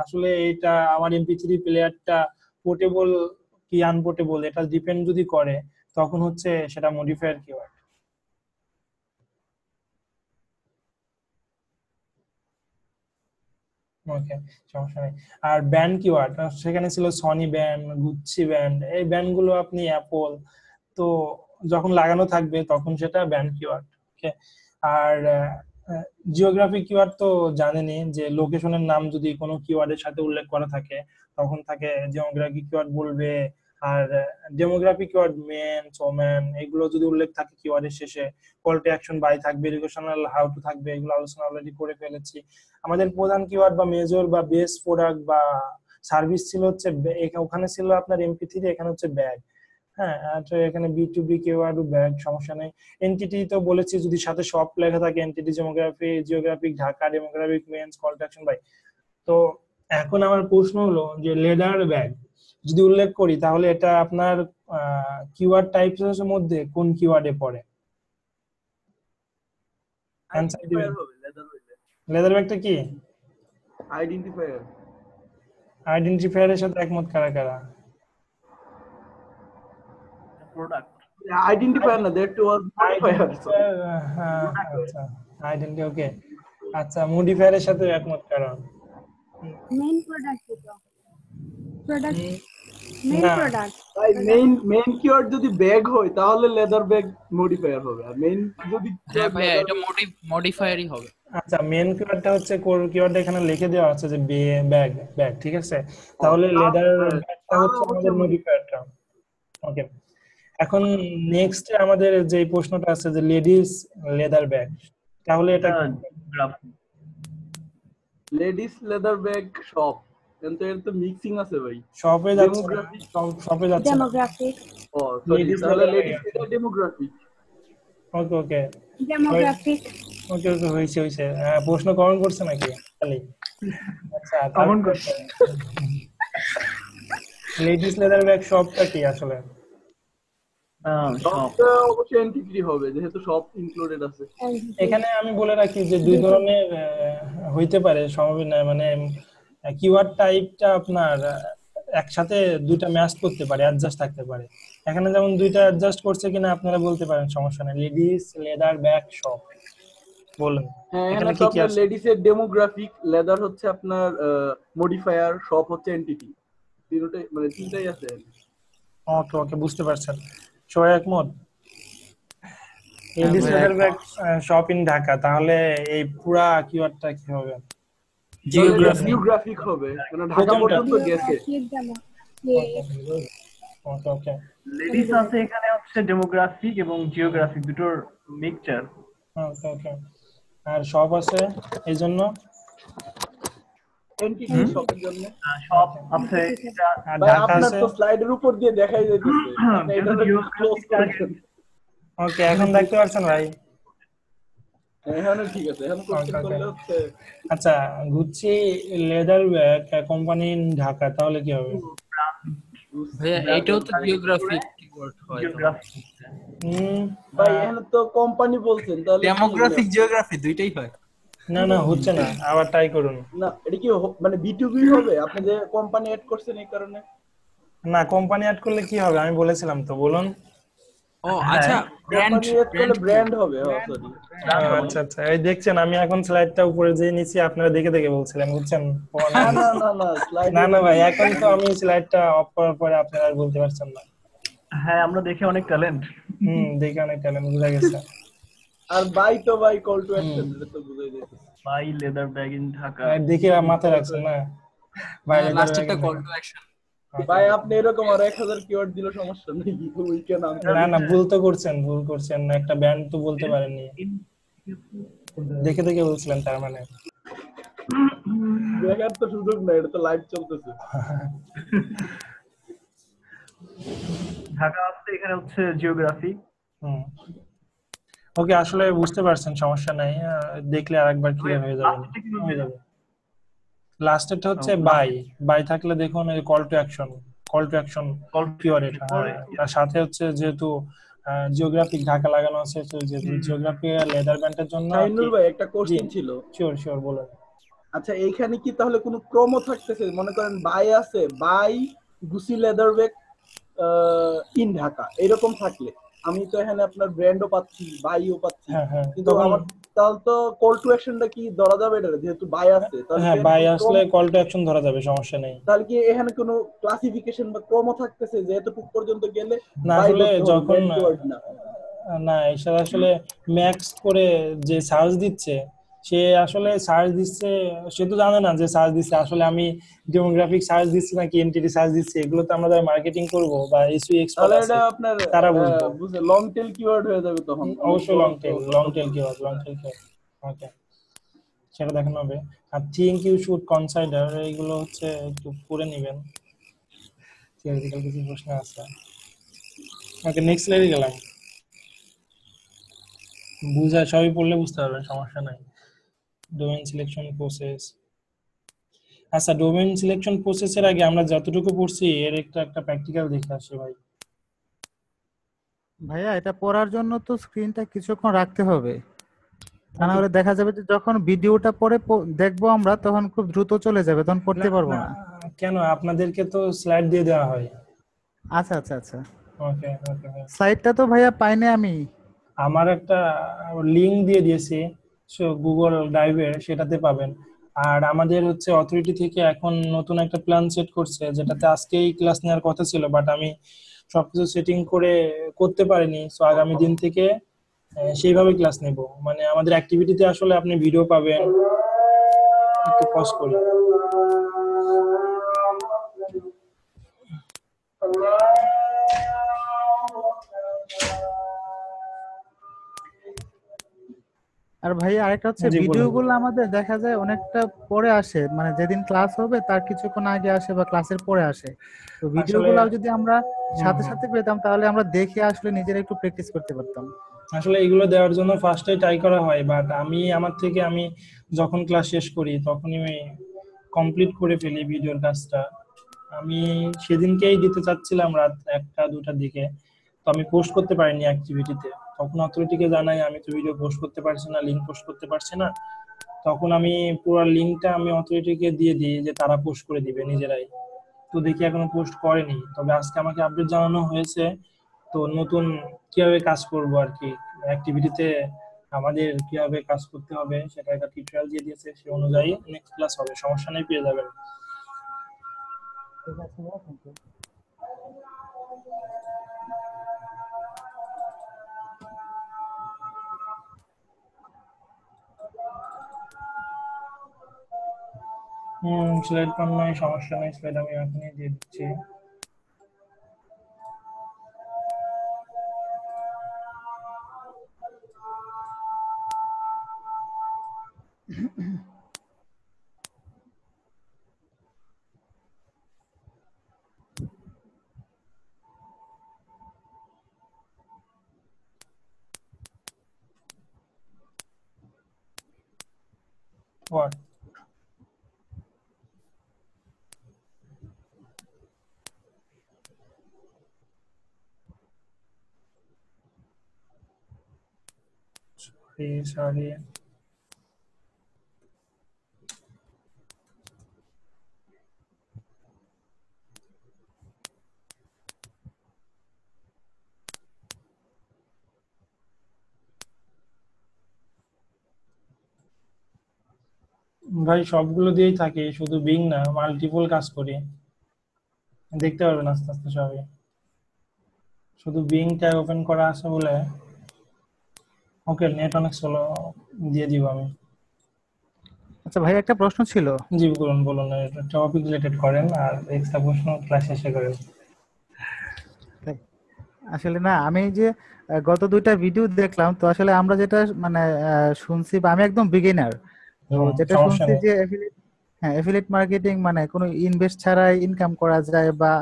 আসলে এটা আমার এমপি3 প্লেয়ারটা পোর্টেবল কি আনপোর্টেবল, এটা ডিপেন্ড যদি করে, তখন হচ্ছে সেটা মডিফায়ার কিওয়ার্ড। ওকে, সমস্যা নেই। আর ব্যান্ড কিওয়ার্ড, সেখানে ছিল সনি ব্যান্ড, গুচ্ছি ব্যান্ড, এই ব্যান্ড গুলো আপনি অ্যাপল, তো যখন লাগানো থাকবে তখন সেটা ব্যান্ড কিওয়ার্ড। ওকে, আর জিওগ্রাফিক কিওয়ার্ড তো জানেনই, যে লোকেশনের নাম যদি কোনো কিওয়ার্ডের সাথে উল্লেখ করা থাকে তখন তাকে জিওগ্রাফিক কিওয়ার্ড বলবে। আর ডেমোগ্রাফিক কিওয়ার্ড মেন, ওম্যান, এগুলো যদি উল্লেখ থাকে কিওয়ার্ডের শেষে, কল টু অ্যাকশন বাই থাকবে, এডুকেশনাল হাউ টু থাকবে, এগুলো আলোচনা অলরেডি করে ফেলেছি। আমাদের প্রধান কিওয়ার্ড বা মেজর বা বেস প্রোডাক্ট বা সার্ভিস ছিল হচ্ছে ওখানে ছিল আপনার এমপি3, এখানে হচ্ছে ব্যাগ। হ্যাঁ, তো এখানে B to B keyword bag, সমস্যা নেই। এনটিটি তো বলেছি, যদি সাথে সব লেখা থাকে, entity, demography, geographic Dhaka, demographic men's, call to action buy. তো এখন আমার প্রশ্ন হলো যে লেদার ব্যাগ যদি উল্লেখ করি, তাহলে এটা আপনার কিওয়ার্ড টাইপস এর মধ্যে কোন কিওয়ার্ডে পড়ে? অ্যানসার দিবেন। আইডেন্টিফায়ার হবে লেদার হইলে। লেদার ব্যাগটা কি? আইডেন্টিফায়ার। আইডেন্টিফায়ারের সাথে একমত কারা কারা? প্রোডাক্ট। আইডেন্টিফায়ার না, that was modifier. Sorry, identifier, হ্যাঁ, আচ্ছা, আইডেন্টি, ওকে। আচ্ছা, মডিফায়ারের সাথে একমত কারা? মেইন প্রোডাক্ট, এটা প্রোডাক্ট, মেইন না, প্রোডাক্ট। ভাই মেইন কিওয়ার্ড যদি ব্যাগ হয় তাহলে লেদার ব্যাগ মডিফায়ার হবে, আর মেইন যদি হ্যাঁ কিওয়ার্ড ভাইয়া, লেদার এটা মডিফায়ারই হবে। আচ্ছা, মেন কিওয়ার্ডটা হচ্ছে কোর কিওয়ার্ড এখানে লিখে দেওয়া আছে যে ব্যাগ ব্যাগ, ঠিক আছে। তাহলে লেদার ব্যাগটা তাহলে হচ্ছে আমাদের অবশ্যই মডিফায়ারটা। ওকে, এখন নেক্সট আমাদের যে প্রশ্নটা আছে যে লেডিস লেদার ব্যাগ, তাহলে এটা কি? লেডিস লেদার ব্যাগ শপ, কিন্তু এর তো মিক্সিং আছে ভাই। শপে যাচ্ছে না, ডেমোগ্রাফিক, শপে যাচ্ছে না। demographic, ও সরি, লেডিস তাহলে লেদার ব্যাগ লেডিস আছে। এটা ডেমোগ্রাফিক। ওকে ওকে demographic, ওকে ওকে, হয়েছে হয়েছে। প্রশ্ন কমন করছে নাকি খালি? আচ্ছা, কমন তারপরে করছে। লেডিস লেদার ব্যাগ শপটা কি আসলে? সব শপটা অবশ্যই এন্টিটি হবে যেহেতু শপ ইনক্লুডেড আছে। and এখানে আমি বলে রাখি যে দুই ধরনের হইতে পারে সমন্বয়, মানে কিওয়ার্ড টাইপটা আপনার একসাথে দুইটা ম্যাচ করতে পারে, অ্যাডজাস্ট থাকতে পারে। এখানে যেমন দুইটা অ্যাডজাস্ট করছে কিনা আপনারা বলতে পারেন, সমস্যা নেই। লেডিস লেদার ব্যাগ শপ বলুন, হ্যাঁ, এখানে এখানে কি তো কি আপনার আছে? লেডিস এর ডেমোগ্রাফিক, লেদার হচ্ছে আপনার মডিফায়ার, শপ হচ্ছে এন্টিটি, তিনটাই মানে তিনটাই আছে। ওকে ওকে, বুঝতে পারছেন। সবাই একমত? হ্যাঁ লেডিস ভাইয়া, leather bag shop in Dhaka, তাহলে এই পুরা কিওয়ার্ডটা কি হবে? জিওগ্রাফি। জিওগ্রাফিক হবে, মানে ঢাকা প্রথমটা। পর্যন্ত গেছে। demographic, ওকে ওকে লেডিস আছে, এখানে হচ্ছে ডেমোগ্রাফিক এবং জিওগ্রাফিক দুটোর মিক্সচার। ওকে ওকে, আর শপ আছে এই জন্য। এন্টিটি শপের জন্য। সব আছে এটা। আর ভাই ঢাকা আপনার আছে। তো স্লাইডের উপর দিয়ে দেখাই যাইতেছে, আপনি এটা যেহেতু ক্লোজ জিওগ্রাফিক করেছেন। ওকে, এখন দেখতে পাচ্ছেন ভাই? এখানে ঠিক আছে, এখন কোশ্চেন ওকে, ওকে। করলে হচ্ছে আচ্ছা, Gucci leather bag company in Dhaka, তাহলে কি হবে? ভাইয়া এটাও তো জিওগ্রাফিক কিওয়ার্ড হয় তো। জিওগ্রাফিক। ভাই এখানে তো কোম্পানি বলছেন, তাহলে কি ডেমোগ্রাফিক জিওগ্রাফি দুইটাই হয়। না না, হচ্ছে না, আবার ট্রাই করুন। না, এটা কি মানে বিটুবি হবে? আপনি যে কোম্পানি এড করছেন এই কারণে। না, কোম্পানি অ্যাড করলে কি হবে আমি বলেছিলাম তো, বলুন। ও আচ্ছা, ব্র্যান্ড কোম্পানি এড করলে ব্র্যান্ড হবে। সরি, আচ্ছা আচ্ছা, এই দেখছেন আমি এখন স্লাইডটা উপরে যে নিচে আপনারা দেখে দেখে বলছিলেন, বুঝছেন? না না না না, স্লাইড না না ভাই, এখন তো আমি স্লাইডটা অফ করার পরে আপনারা আর বলতে পারছেন না। হ্যাঁ, আমরা দেখে অনেক ট্যালেন্ট। দেখে অনেক ট্যালেন্ট বোঝা গেছে। আর বাই তো বাই কল টু অ্যাকশন, এটা তো বুঝাই যাচ্ছে। Buy leather bag in Dhaka. দেখে মাথায় রাখছেন না? বাইরে লাস্টেরটা কল টু অ্যাকশন। ভাই আপনি এরকম আর 1000 কিওয়ার্ড দিলে সমস্যা নেই, উই ক্যান আনসার। না না, ভুল করছেন, একটা ব্যান্ড তো বলতে পারেননি, দেখে দেখে বলছিলেন তার মানে। দেখার তো সুযোগ নাই, এটা তো লাইভ চলতেছে। ঢাকা আছে, এখানে হচ্ছে জিওগ্রাফি। ওকে, আসলে বুঝতে পারছেন, সমস্যা নাই। দেখলে আরেকবার ক্লিয়ার হয়ে যাবে, হয়ে যাবে। লাস্টেরটা হচ্ছে বাই থাকলে দেখুন এই কল টু অ্যাকশন কিওয়ার্ড, এটা। তার সাথে হচ্ছে যেহেতু জিওগ্রাফিক ঢাকা লাগানো আছে, যেহেতু জিওগ্রাফি লেদার ব্যান্ডের জন্য। শাহিনুর ভাই একটা কোশ্চেন ছিল। শিওর বলুন। আচ্ছা, এইখানে কি তাহলে কোনো ক্রমও থাকতেছে? মনে করেন বাই আছে, buy Gucci leather bag in Dhaka, এরকম থাকলে আমি তো এখানে আপনার ব্র্যান্ডও পাচ্ছি, বাইও পাচ্ছি, হ্যাঁ, কিন্তু আমার তাহলে তো কল টু অ্যাকশনটা কি ধরা যাবে এটা? যেহেতু বাই আছে তাহলে হ্যাঁ, বাই আসলে কল টু অ্যাকশন ধরা যাবে, সমস্যা নেই। তাহলে কি এখানে কোনো ক্লাসিফিকেশন বা ক্রম থাকতেছে যে এতটুকু পর্যন্ত গেলে না, বাই আসলে ধরতে হবে, যখন ব্র্যান্ড কিওয়ার্ড না? না, এটা আসলে ম্যাক্স করে যে সার্চ দিচ্ছে, সে আসলে সার্চ দিচ্ছে, সে তো জানে না যে সার্চ দিচ্ছে আসলে আমি ডেমোগ্রাফিক সার্চ দিচ্ছি নাকি এন্টিটি সার্চ দিচ্ছি। এগুলো তো আমরা যারা মার্কেটিং করব বা এসইও এক্সপার্ট তাহলে আছে এটা আপনার তারা বুঝবো। বুঝে লং টেল কিওয়ার্ড হয়ে যাবে তখন। অবশ্যই লং টেল কিওয়ার্ড। ওকে, সেটা দেখানো হবে। আর থিংক ইউ শুড কনসিডার, এইগুলো হচ্ছে একটু পড়ে নেবেন, থিওরিটিক্যাল কিছু প্রশ্ন আছে। ওকে, নেক্সট স্লাইডে গেলাম। সবই পড়লে বুঝতে পারবেন, সমস্যা নাই। Domain selection process. আচ্ছা, ডোমেইন সিলেকশন প্রসেসের আগে আমরা যতটুকু পড়ছি এর একটা প্র্যাকটিক্যাল দেখে আসি ভাই। ভাইয়া, এটা পড়ার জন্য তো স্ক্রিনটা কিছুক্ষণ রাখতে হবে, তা না হলে দেখা যাবে যে যখন ভিডিওটা পরে দেখবো আমরা তখন খুব দ্রুত চলে যাবে, তখন পড়তে পারবো না। কেন, আপনাদেরকে তো স্লাইড দিয়ে দেওয়া হয়। আচ্ছা আচ্ছা আচ্ছা, ওকে, স্লাইডটা তো ভাইয়া পাইনি আমি। আমার একটা লিংক দিয়ে দিয়েছি গুগল ড্রাইভে, সেটাতে পাবেন। আর আমাদের হচ্ছে অথরিটি থেকে এখন নতুন একটা প্ল্যান সেট করছে, যেটাতে আজকেই ক্লাস নেওয়ার কথা ছিল, বাট আমি সবকিছু সেটিং করে করতে পারিনি। সো আগামী দিন থেকে সেইভাবে ক্লাস নেব। মানে আমাদের অ্যাক্টিভিটিতে আসলে আপনি ভিডিও পাবেন। একটু পজ করি। আর ভাই আরেকটা হচ্ছে জি বলুন। ভিডিওগুলো আমাদের দেখা যায় অনেকটা পরে আসে, মানে যেদিন ক্লাস হবে তার কিছুক্ষণ আগে আসে বা ক্লাসের পরে আসে। তো আসলে ভিডিওগুলো যদি আমরা সাথে হুম। সাথে পেতাম তাহলে আমরা দেখে আসলে নিজেরা একটু প্র্যাকটিস করতে পারতাম। আসলে এগুলো দেওয়ার জন্য ফার্স্টে ট্রাই করা হয়, বাট আমি যখন ক্লাস শেষ করি তখনই আমি কমপ্লিট করে ফেলি ভিডিওর কাজটা। আমি সেদিনকেই দিতে চাচ্ছিলাম রাত 1টা 2টার দিকে, তো আমি পোস্ট করতে পারিনি অ্যাক্টিভিটিতে। তখন অথরিটিকে জানাই আমি তো ভিডিও পোস্ট করতে পারছি না, লিঙ্ক পোস্ট করতে পারছি না। তখন আমি পুরো লিঙ্কটা আমি অথরিটিকে দিয়ে দিই যে তারা পোস্ট করে দিবে নিজেরাই। তো দেখি এখনো পোস্ট করেনি, তবে আজকে আমাকে আপডেট জানানো হয়েছে। তো নতুন কিভাবে কাজ করব আর কি, অ্যাক্টিভিটিতে আমাদের কিভাবে কাজ করতে হবে সেটা একটা টিউটোরিয়াল দিয়ে দিয়েছে, সেই অনুযায়ী নেক্সট ক্লাস হবে, সমস্যা নেই, পেয়ে যাবেন। স্লাইড পান নাই, সমস্যা নেই, স্লাইড আমি এখনই দিয়ে দিচ্ছি। What? Sorry. ভাই সবগুলো দিয়েই থাকি, শুধু বিং না, মাল্টিপল কাজ করি, দেখতে পারবেন আস্তে আস্তে সবই। শুধু বিংটা ওপেন করা আছে বলে। ওকে, নেট অনেক স্লো, দিয়ে দিব আমি। আচ্ছা ভাই একটা প্রশ্ন ছিল। জি বলুন বলুন, টপিক রিলেটেড করেন আর এক্সট্রা প্রশ্ন ক্লাস শেষে করেন। তাই? আসলে না, আমি যে গত 2টা ভিডিও দেখলাম, তো আসলে আমরা যেটা মানে শুনছি, বা আমি একদম বিগিনার, তো যেটা সমস্যা শুনছি নেই। যে এফিলিয়েট মার্কেটিং মানে কোনো ইনভেস্ট ছাড়াই ইনকাম করা যায়, বা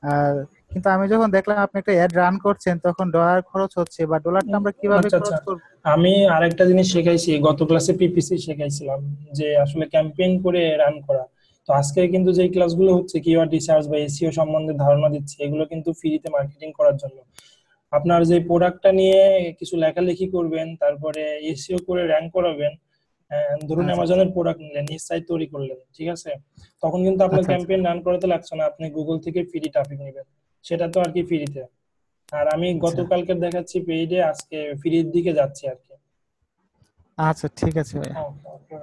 আহ, কিন্তু আমি যখন দেখলাম আপনি একটা অ্যাড রান করছেন তখন ডলার খরচ হচ্ছে, বা ডলারটা আমরা কিভাবে আচ্ছা আচ্ছা, খরচ করব? আমি আরেকটা জিনিস শেখাইছি, গত ক্লাসে পিপিসি শেখাইছিলাম, যে আসলে ক্যাম্পেইন করে রান করা। তো আজকে কিন্তু যে ক্লাসগুলো হচ্ছে কিওয়ার্ড রিসার্চ বা এসইও সম্বন্ধে ধারণা দিচ্ছে, এগুলো কিন্তু ফ্রিতে মার্কেটিং করার জন্য। আপনার যে প্রোডাক্টটা নিয়ে কিছু লেখালেখি করবেন, তারপরে এসইও করে র্যাঙ্ক করাবেন। ধরুন আচ্ছা আচ্ছা অ্যামাজনের প্রোডাক্ট নিলেন, সাইট তৈরি করলেন, ঠিক আছে, তখন কিন্তু আপনার আচ্ছা আচ্ছা ক্যাম্পেইন রান করাতে লাগছে না, আপনি গুগল থেকে ফ্রি ট্রাফিক নেবেন, সেটা তো আর কি ফ্রিতে। আর আমি আচ্ছা গতকালকে দেখাচ্ছি পেইডে, আজকে ফ্রির দিকে যাচ্ছি আর কি। আচ্ছা, ঠিক আছে ভাই। ওকে ওকে।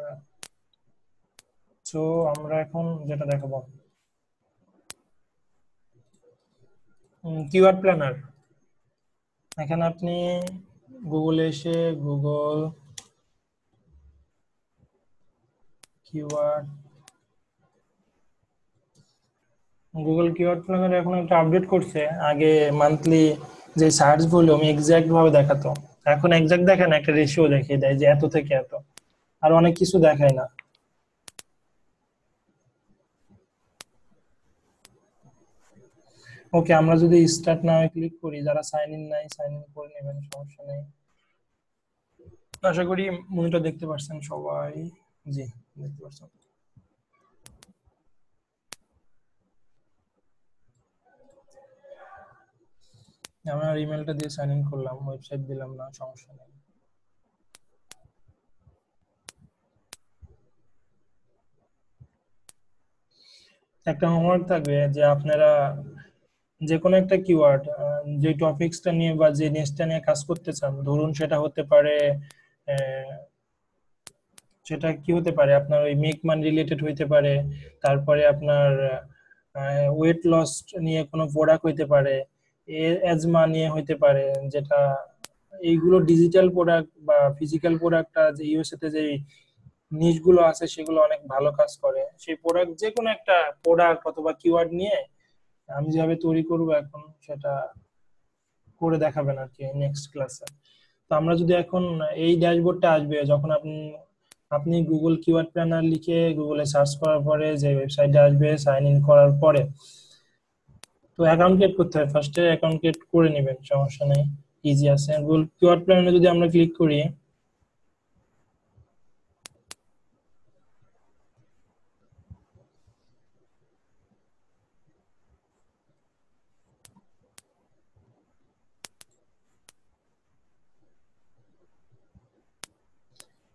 তো আমরা এখন যেটা দেখাবো, কিওয়ার্ড প্ল্যানার। এখানে আপনি গুগলে এসে গুগল কিওয়ার্ড প্ল্যানার এখন একটা আপডেট করছে। আগে মান্থলি যে সার্চ ভলিউম এক্সাক্ট ভাবে দেখাতো, এখন এক্সাক্ট দেখে না, একটা রেশিও দেখিয়ে দেয় যে এত থেকে এত, আর অনেক কিছু দেখায় না। ওকে, আমরা যদি স্টার্ট নাও ক্লিক করি, যারা সাইন ইন নাই সাইন ইন করে নেবেন, সমস্যা নেই। আশা করি মনিটর দেখতে পাচ্ছেন সবাই। জি, দেখতে পাচ্ছেন। আমার ইমেলটা দিয়ে সাইন ইন করলাম, ওয়েবসাইট দিলাম না, সমস্যা নেই। একটা হোমওয়ার্ক থাকবে যে আপনারা যে কোনো একটা কিওয়ার্ড, যে টপিকসটা নিয়ে বা যে নিচটা নিয়ে কাজ করতে চান, ধরুন সেটা হতে পারে সেটা কি হতে পারে, আপনার ওই মেক মানি রিলেটেড হইতে পারে, তারপরে আপনার ওয়েট লস নিয়ে কোনো প্রোডাক্ট হইতে পারে, এজমা নিয়ে হইতে পারে, যেটা এইগুলো ডিজিটাল প্রোডাক্ট বা ফিজিক্যাল প্রোডাক্ট যে ইউএসএ তে যে নিশগুলো আছে সেগুলো অনেক ভালো কাজ করে। সেই প্রোডাক্ট যে কোনো একটা প্রোডাক্ট অথবা কিওয়ার্ড নিয়ে আমি যেভাবে তৈরি করব এখন সেটা করে দেখাবেন আর কি নেক্সট ক্লাসে। তো আমরা যদি এখন এই ড্যাশবোর্ডটা আসবে যখন আপনি আপনি গুগল কিওয়ার্ড প্ল্যানার লিখে গুগলে সার্চ করার পরে যে ওয়েবসাইটে আসবে সাইন ইন করার পরে, তো অ্যাকাউন্ট ক্রিয়েট করতে হয়, ফার্স্টে অ্যাকাউন্ট ক্রিয়েট করে নেবেন, সমস্যা নেই, ইজি আছে। গুগল কিওয়ার্ড প্ল্যানারে যদি আমরা ক্লিক করি,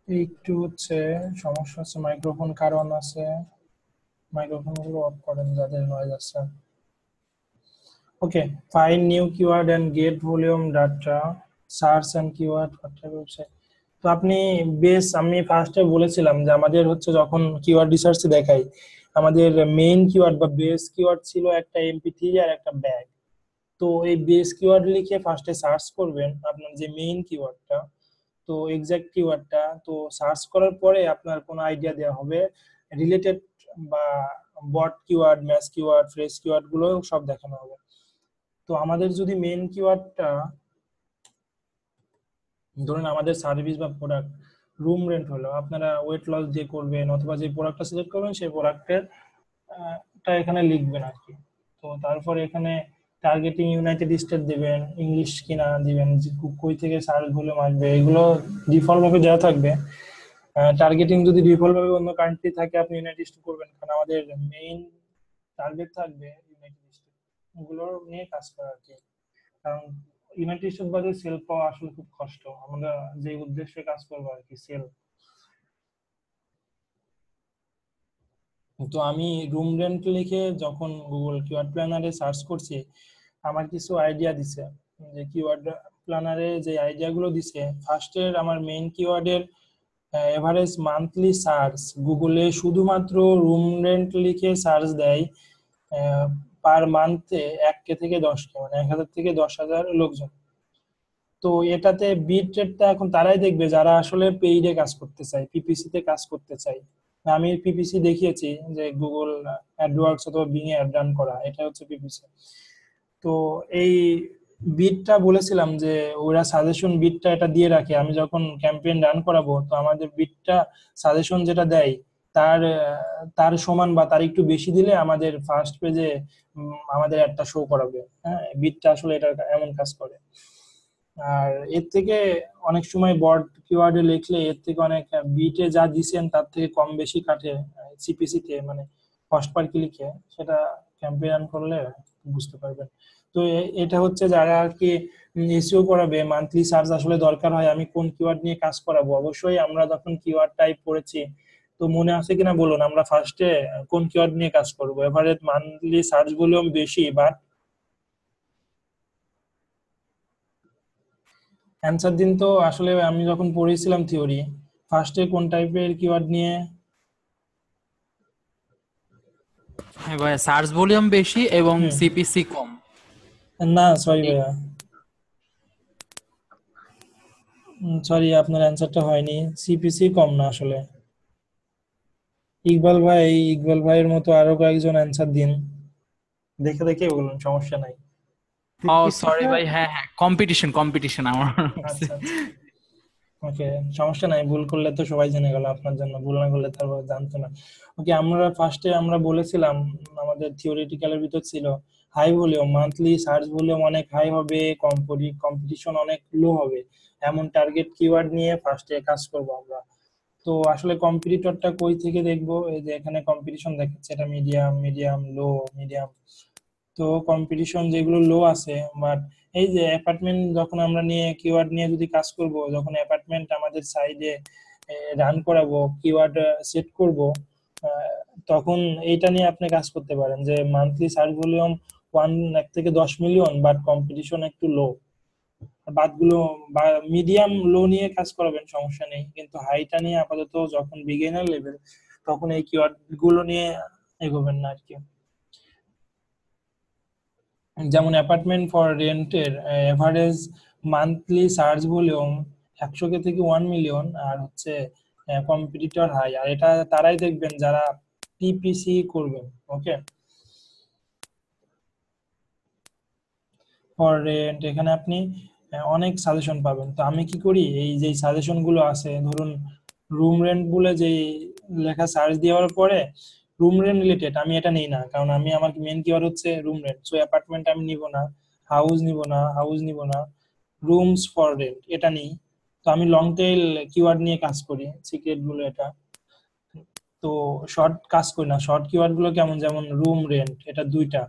একটু হচ্ছে সমস্যা আছে, মাইক্রোফোন কারণ আছে, মাইক্রোফোন গুলো অফ করেন যাদের নয়েজ আছে। Okay, find new keyword and get volume data, search and keyword website. তো আপনি বেস, আমি ফার্স্টে বলেছিলাম যে আমাদের হচ্ছে যখন কিওয়ার্ড রিসার্চে দেখাই আমাদের মেইন কিওয়ার্ড বা বেস কিওয়ার্ড ছিল একটা এমপি3 আর একটা ব্যাগ। তো এই বেস কিওয়ার্ড লিখে ফার্স্টে সার্চ করবেন আপনার যে মেইন কিওয়ার্ডটা, তো এক্সাক্ট কিওয়ার্ডটা, তো সার্চ করার পরে আপনার কোনো আইডিয়া দেওয়া হবে রিলেটেড বা broad keyword, match keyword, phrase keyword গুলো সব দেখানো হবে। তো আমাদের যদি মেইন কিওয়ার্ডটা ধরুন আমাদের সার্ভিস বা প্রোডাক্ট রুম রেন্ট হলো, আপনারা ওয়েট লস দিয়ে করবেন অথবা যে প্রোডাক্টটা সিলেক্ট করবেন সেই প্রোডাক্টের টা এখানে লিখবেন আর কি। তো তারপরে এখানে টার্গেটিং ইউনাইটেড স্টেট দিবেন, ইংলিশ কিনা দিবেন, কই থেকে সার্চ ভলিউম আসবে, এগুলো ডিফল্ট ভাবে দেওয়া থাকবে। টার্গেটিং যদি ডিফল্ট ভাবে অন্য কান্ট্রি থাকে আপনি ইউনাইটেড স্টেট করবেন, কারণ আমাদের মেইন টার্গেট থাকবে ইউনাইটেড স্টেট, ওগুলো নিয়ে কাজ করা আর কি। কারণ ইউনাইটেড স্টেট বাজারে সেল পাওয়া আসলে খুব কষ্ট, আমরা যে উদ্দেশ্যে কাজ করবো আর কি, সেল। তো আমি রুম রেন্ট লিখে যখন গুগল কিওয়ার্ড প্ল্যানারে সার্চ করছি আমার কিছু আইডিয়া দিছে, যে কিওয়ার্ড প্ল্যানারে যে আইডিয়া গুলো দিছে, ফার্স্টের আমার মেইন কিওয়ার্ডের এভারেজ মান্থলি সার্চ গুগলে শুধুমাত্র রুম রেন্ট লিখে সার্চ দেয় পার মান্থে 1K থেকে 10K, মানে 1000 থেকে 10,000 লোকজন। তো এটাতে বিট রেটটা এখন তারাই দেখবে যারা আসলে পেইডে কাজ করতে চায়, পিপিসি তে কাজ করতে চায়। আমি পিপিসি দেখিয়েছি যে গুগল অ্যাডওয়ার্ডস অথবা বিং এ অ্যাড রান করা, এটা হচ্ছে পিপিসি। তো এই বিটটা বলেছিলাম যে ওরা সাজেশন বিটটা এটা দিয়ে রাখে, আমি যখন ক্যাম্পেইন রান করাবো তো আমাদের বিটটা সাজেশন যেটা দেয় তার তার সমান বা তার একটু বেশি দিলে আমাদের ফার্স্ট পেজে আমাদের একটা শো করাবে। হ্যাঁ, বিটটা আসলে এটা এমন কাজ করে। আর এর থেকে অনেক সময় বট কিওয়ার্ডে লিখলে এর থেকে অনেক বিটে যা দিছেন তার থেকে কম বেশি কাটে সিপিসি তে, মানে কস্ট পার ক্লিকে, সেটা ক্যাম্পেইন করলে বুঝতে পারবেন। তো এটা হচ্ছে যারা আর কি এসইও করাবে, মান্থলি সার্চ আসলে দরকার হয় আমি কোন কিওয়ার্ড নিয়ে কাজ করাবো। অবশ্যই আমরা যখন কিওয়ার্ড টাইপ করেছি, তো মনে আছে কিনা বলুন, আমরা ফার্স্টে কোন কিওয়ার্ড নিয়ে কাজ করবো, এভারেজ মান্থলি সার্চ ভলিউম বেশি বাট, অ্যান্সার দিন তো। আসলে আমি যখন পড়েছিলাম থিওরি, ফার্স্টে কোন টাইপের কিওয়ার্ড নিয়ে? হ্যাঁ ভাইয়া, সার্চ ভলিউম বেশি এবং হুম। সিপিসি কম। না সরি ভাইয়া, সরি আপনার অ্যান্সারটা হয়নি, সিপিসি কম না আসলে। ইকবাল ভাইয়ের মতো আরো কয়েকজন অ্যান্সার দিন, দেখে দেখে বলুন, সমস্যা নাই। ও সরি ভাই, হ্যাঁ হ্যাঁ, কম্পিটিশন আমার। আচ্ছা আচ্ছা, ওকে, সমস্যা নাই, ভুল করলে তো সবাই জেনে গেল, আপনার জন্য, ভুল না করলে তারপর জানতো না। ওকে, আমরা ফার্স্টে আমরা বলেছিলাম আমাদের থিওরিটিক্যালের ভিতর ছিল high volume, monthly search volume অনেক হাই হবে, কম্পিটিশন অনেক লো হবে, এমন টার্গেট কিওয়ার্ড নিয়ে ফার্স্টে কাজ করব আমরা। তো আসলে কম্পিটিটরটা কই থেকে দেখবো, এই যে এখানে কম্পিটিশন দেখাচ্ছে, এটা মিডিয়াম, মিডিয়াম, লো, মিডিয়াম। তো কম্পিটিশন যেগুলো লো আছে, বাট এই যে অ্যাপার্টমেন্ট যখন আমরা নিয়ে কিওয়ার্ড নিয়ে যদি কাজ করব, যখন অ্যাপার্টমেন্ট আমাদের সাইডে রান করাবো, কিওয়ার্ড সেট করব, তখন এইটা নিয়ে আপনি কাজ করতে পারেন যে মান্থলি সার্চ ভলিউম 1 থেকে 10 মিলিয়ন, বাট কম্পিটিশন একটু লো। বাদগুলো বা মিডিয়াম লো নিয়ে কাজ করাবেন, সমস্যা নেই, কিন্তু হাইটা নিয়ে আপাতত যখন বিগিনার লেভেল তখন এই কিওয়ার্ড গুলো নিয়ে এগোবেন না আর কি। যেমন অ্যাপার্টমেন্ট ফর রেন্টের average monthly search volume 100K থেকে 1 মিলিয়ন, আর হচ্ছে কম্পিটিটর হাই, আর এটা তারাই দেখবেন যারা পিপিসি করবেন। ওকে, ফর রেন্ট এখানে আপনি অনেক সাজেশন পাবেন। তো আমি কি করি, এই যে সাজেশন গুলো আছে, ধরুন রুম রেন্ট বলে যে লেখা সার্চ দেওয়ার পরে রুম রেন্ট রিলেটেড আমি এটা নিই না, কারণ আমি আমার মেন কিওয়ার্ড হচ্ছে রুম রেন্ট। সো অ্যাপার্টমেন্ট আমি নিব না, হাউস নিব না, রুমস ফর রেন্ট এটা নিই। তো আমি লং টেইল কিওয়ার্ড নিয়ে কাজ করি, সিক্রেট গুলো এটা। তো শর্ট কাজ করি না। শর্ট কিওয়ার্ড গুলো কেমন, যেমন রুম রেন্ট এটা দুইটা,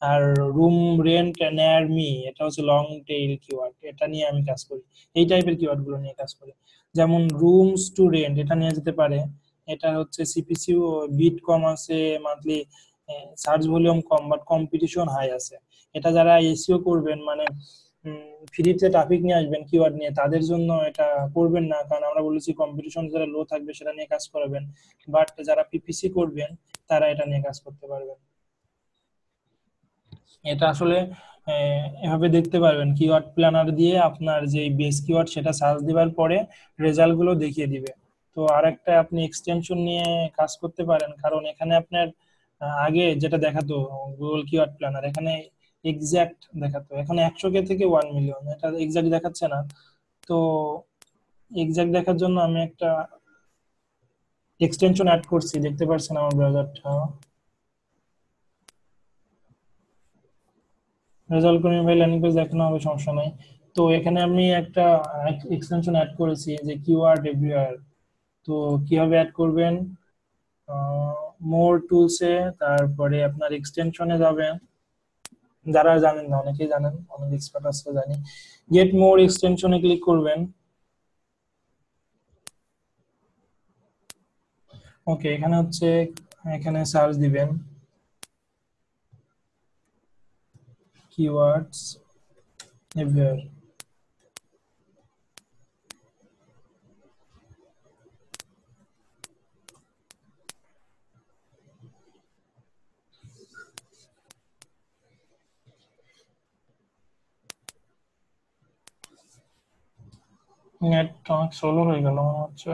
আর রুম রেন্ট নেয়ার মি এটা হচ্ছে লং টেইল কিওয়ার্ড, এটা নিয়ে আমি কাজ করি। এই টাইপের কিওয়ার্ড গুলো নিয়ে কাজ করি। যেমন রুমস টু রেন্ট এটা নিয়ে যেতে পারে, এটা হচ্ছে সিপিসিউ বিট কম আছে, মান্থলি সার্চ ভলিউম কম, বাট কম্পিটিশন হাই আছে। এটা যারা এসইও করবেন, মানে ফ্রিতে ট্রাফিক নিয়ে আসবেন কিওয়ার্ড নিয়ে, তাদের জন্য এটা করবেন না, কারণ আমরা বলেছি কম্পিটিশন যারা লো থাকবে সেটা নিয়ে কাজ করাবেন। বাট যারা পিপিসি করবেন তারা এটা নিয়ে কাজ করতে পারবেন। এটা আসলে এভাবে দেখতে পারবেন, কিওয়ার্ড প্ল্যানার দিয়ে আপনার যে বেস কিওয়ার্ড সেটা সার্চ দেওয়ার পরে রেজাল্ট গুলো দেখিয়ে দিবে। তো আরেকটা আপনি এক্সটেনশন নিয়ে কাজ করতে পারেন, কারণ এখানে আপনার আগে যেটা দেখাতো গুগল কিওয়ার্ড প্ল্যানার, এখানে এক্সাক্ট দেখাতো, এখানে 100K থেকে 1 মিলিয়ন, এটা এক্সাক্ট দেখাচ্ছে না। তো এক্সাক্ট দেখার জন্য আমি একটা এক্সটেনশন অ্যাড করছি, দেখতে পাচ্ছেন আমার ব্রাউজারটা। রেজাল্ট করে ভাই ল্যান্ডিং পেজ দেখানো হবে, সমস্যা নাই। তো এখানে আমি একটা এক্সটেনশন অ্যাড করেছি যে কিওয়ার্ড এভরিওয়্যার। তো কিভাবে অ্যাড করবেন, মোর টুলসে, তারপরে আপনার এক্সটেনশনে যাবেন, যারা জানেন না অনেকেই জানেন, অনেক এক্সপার্ট আছে জানি, গেট মোর এক্সটেনশনে ক্লিক করবেন। ওকে, এখানে হচ্ছে এখানে সার্চ দিবেন কিওয়ার্ডস এভরিওয়্যার। নেট অনেক স্লো হয়ে গেল মনে হচ্ছে।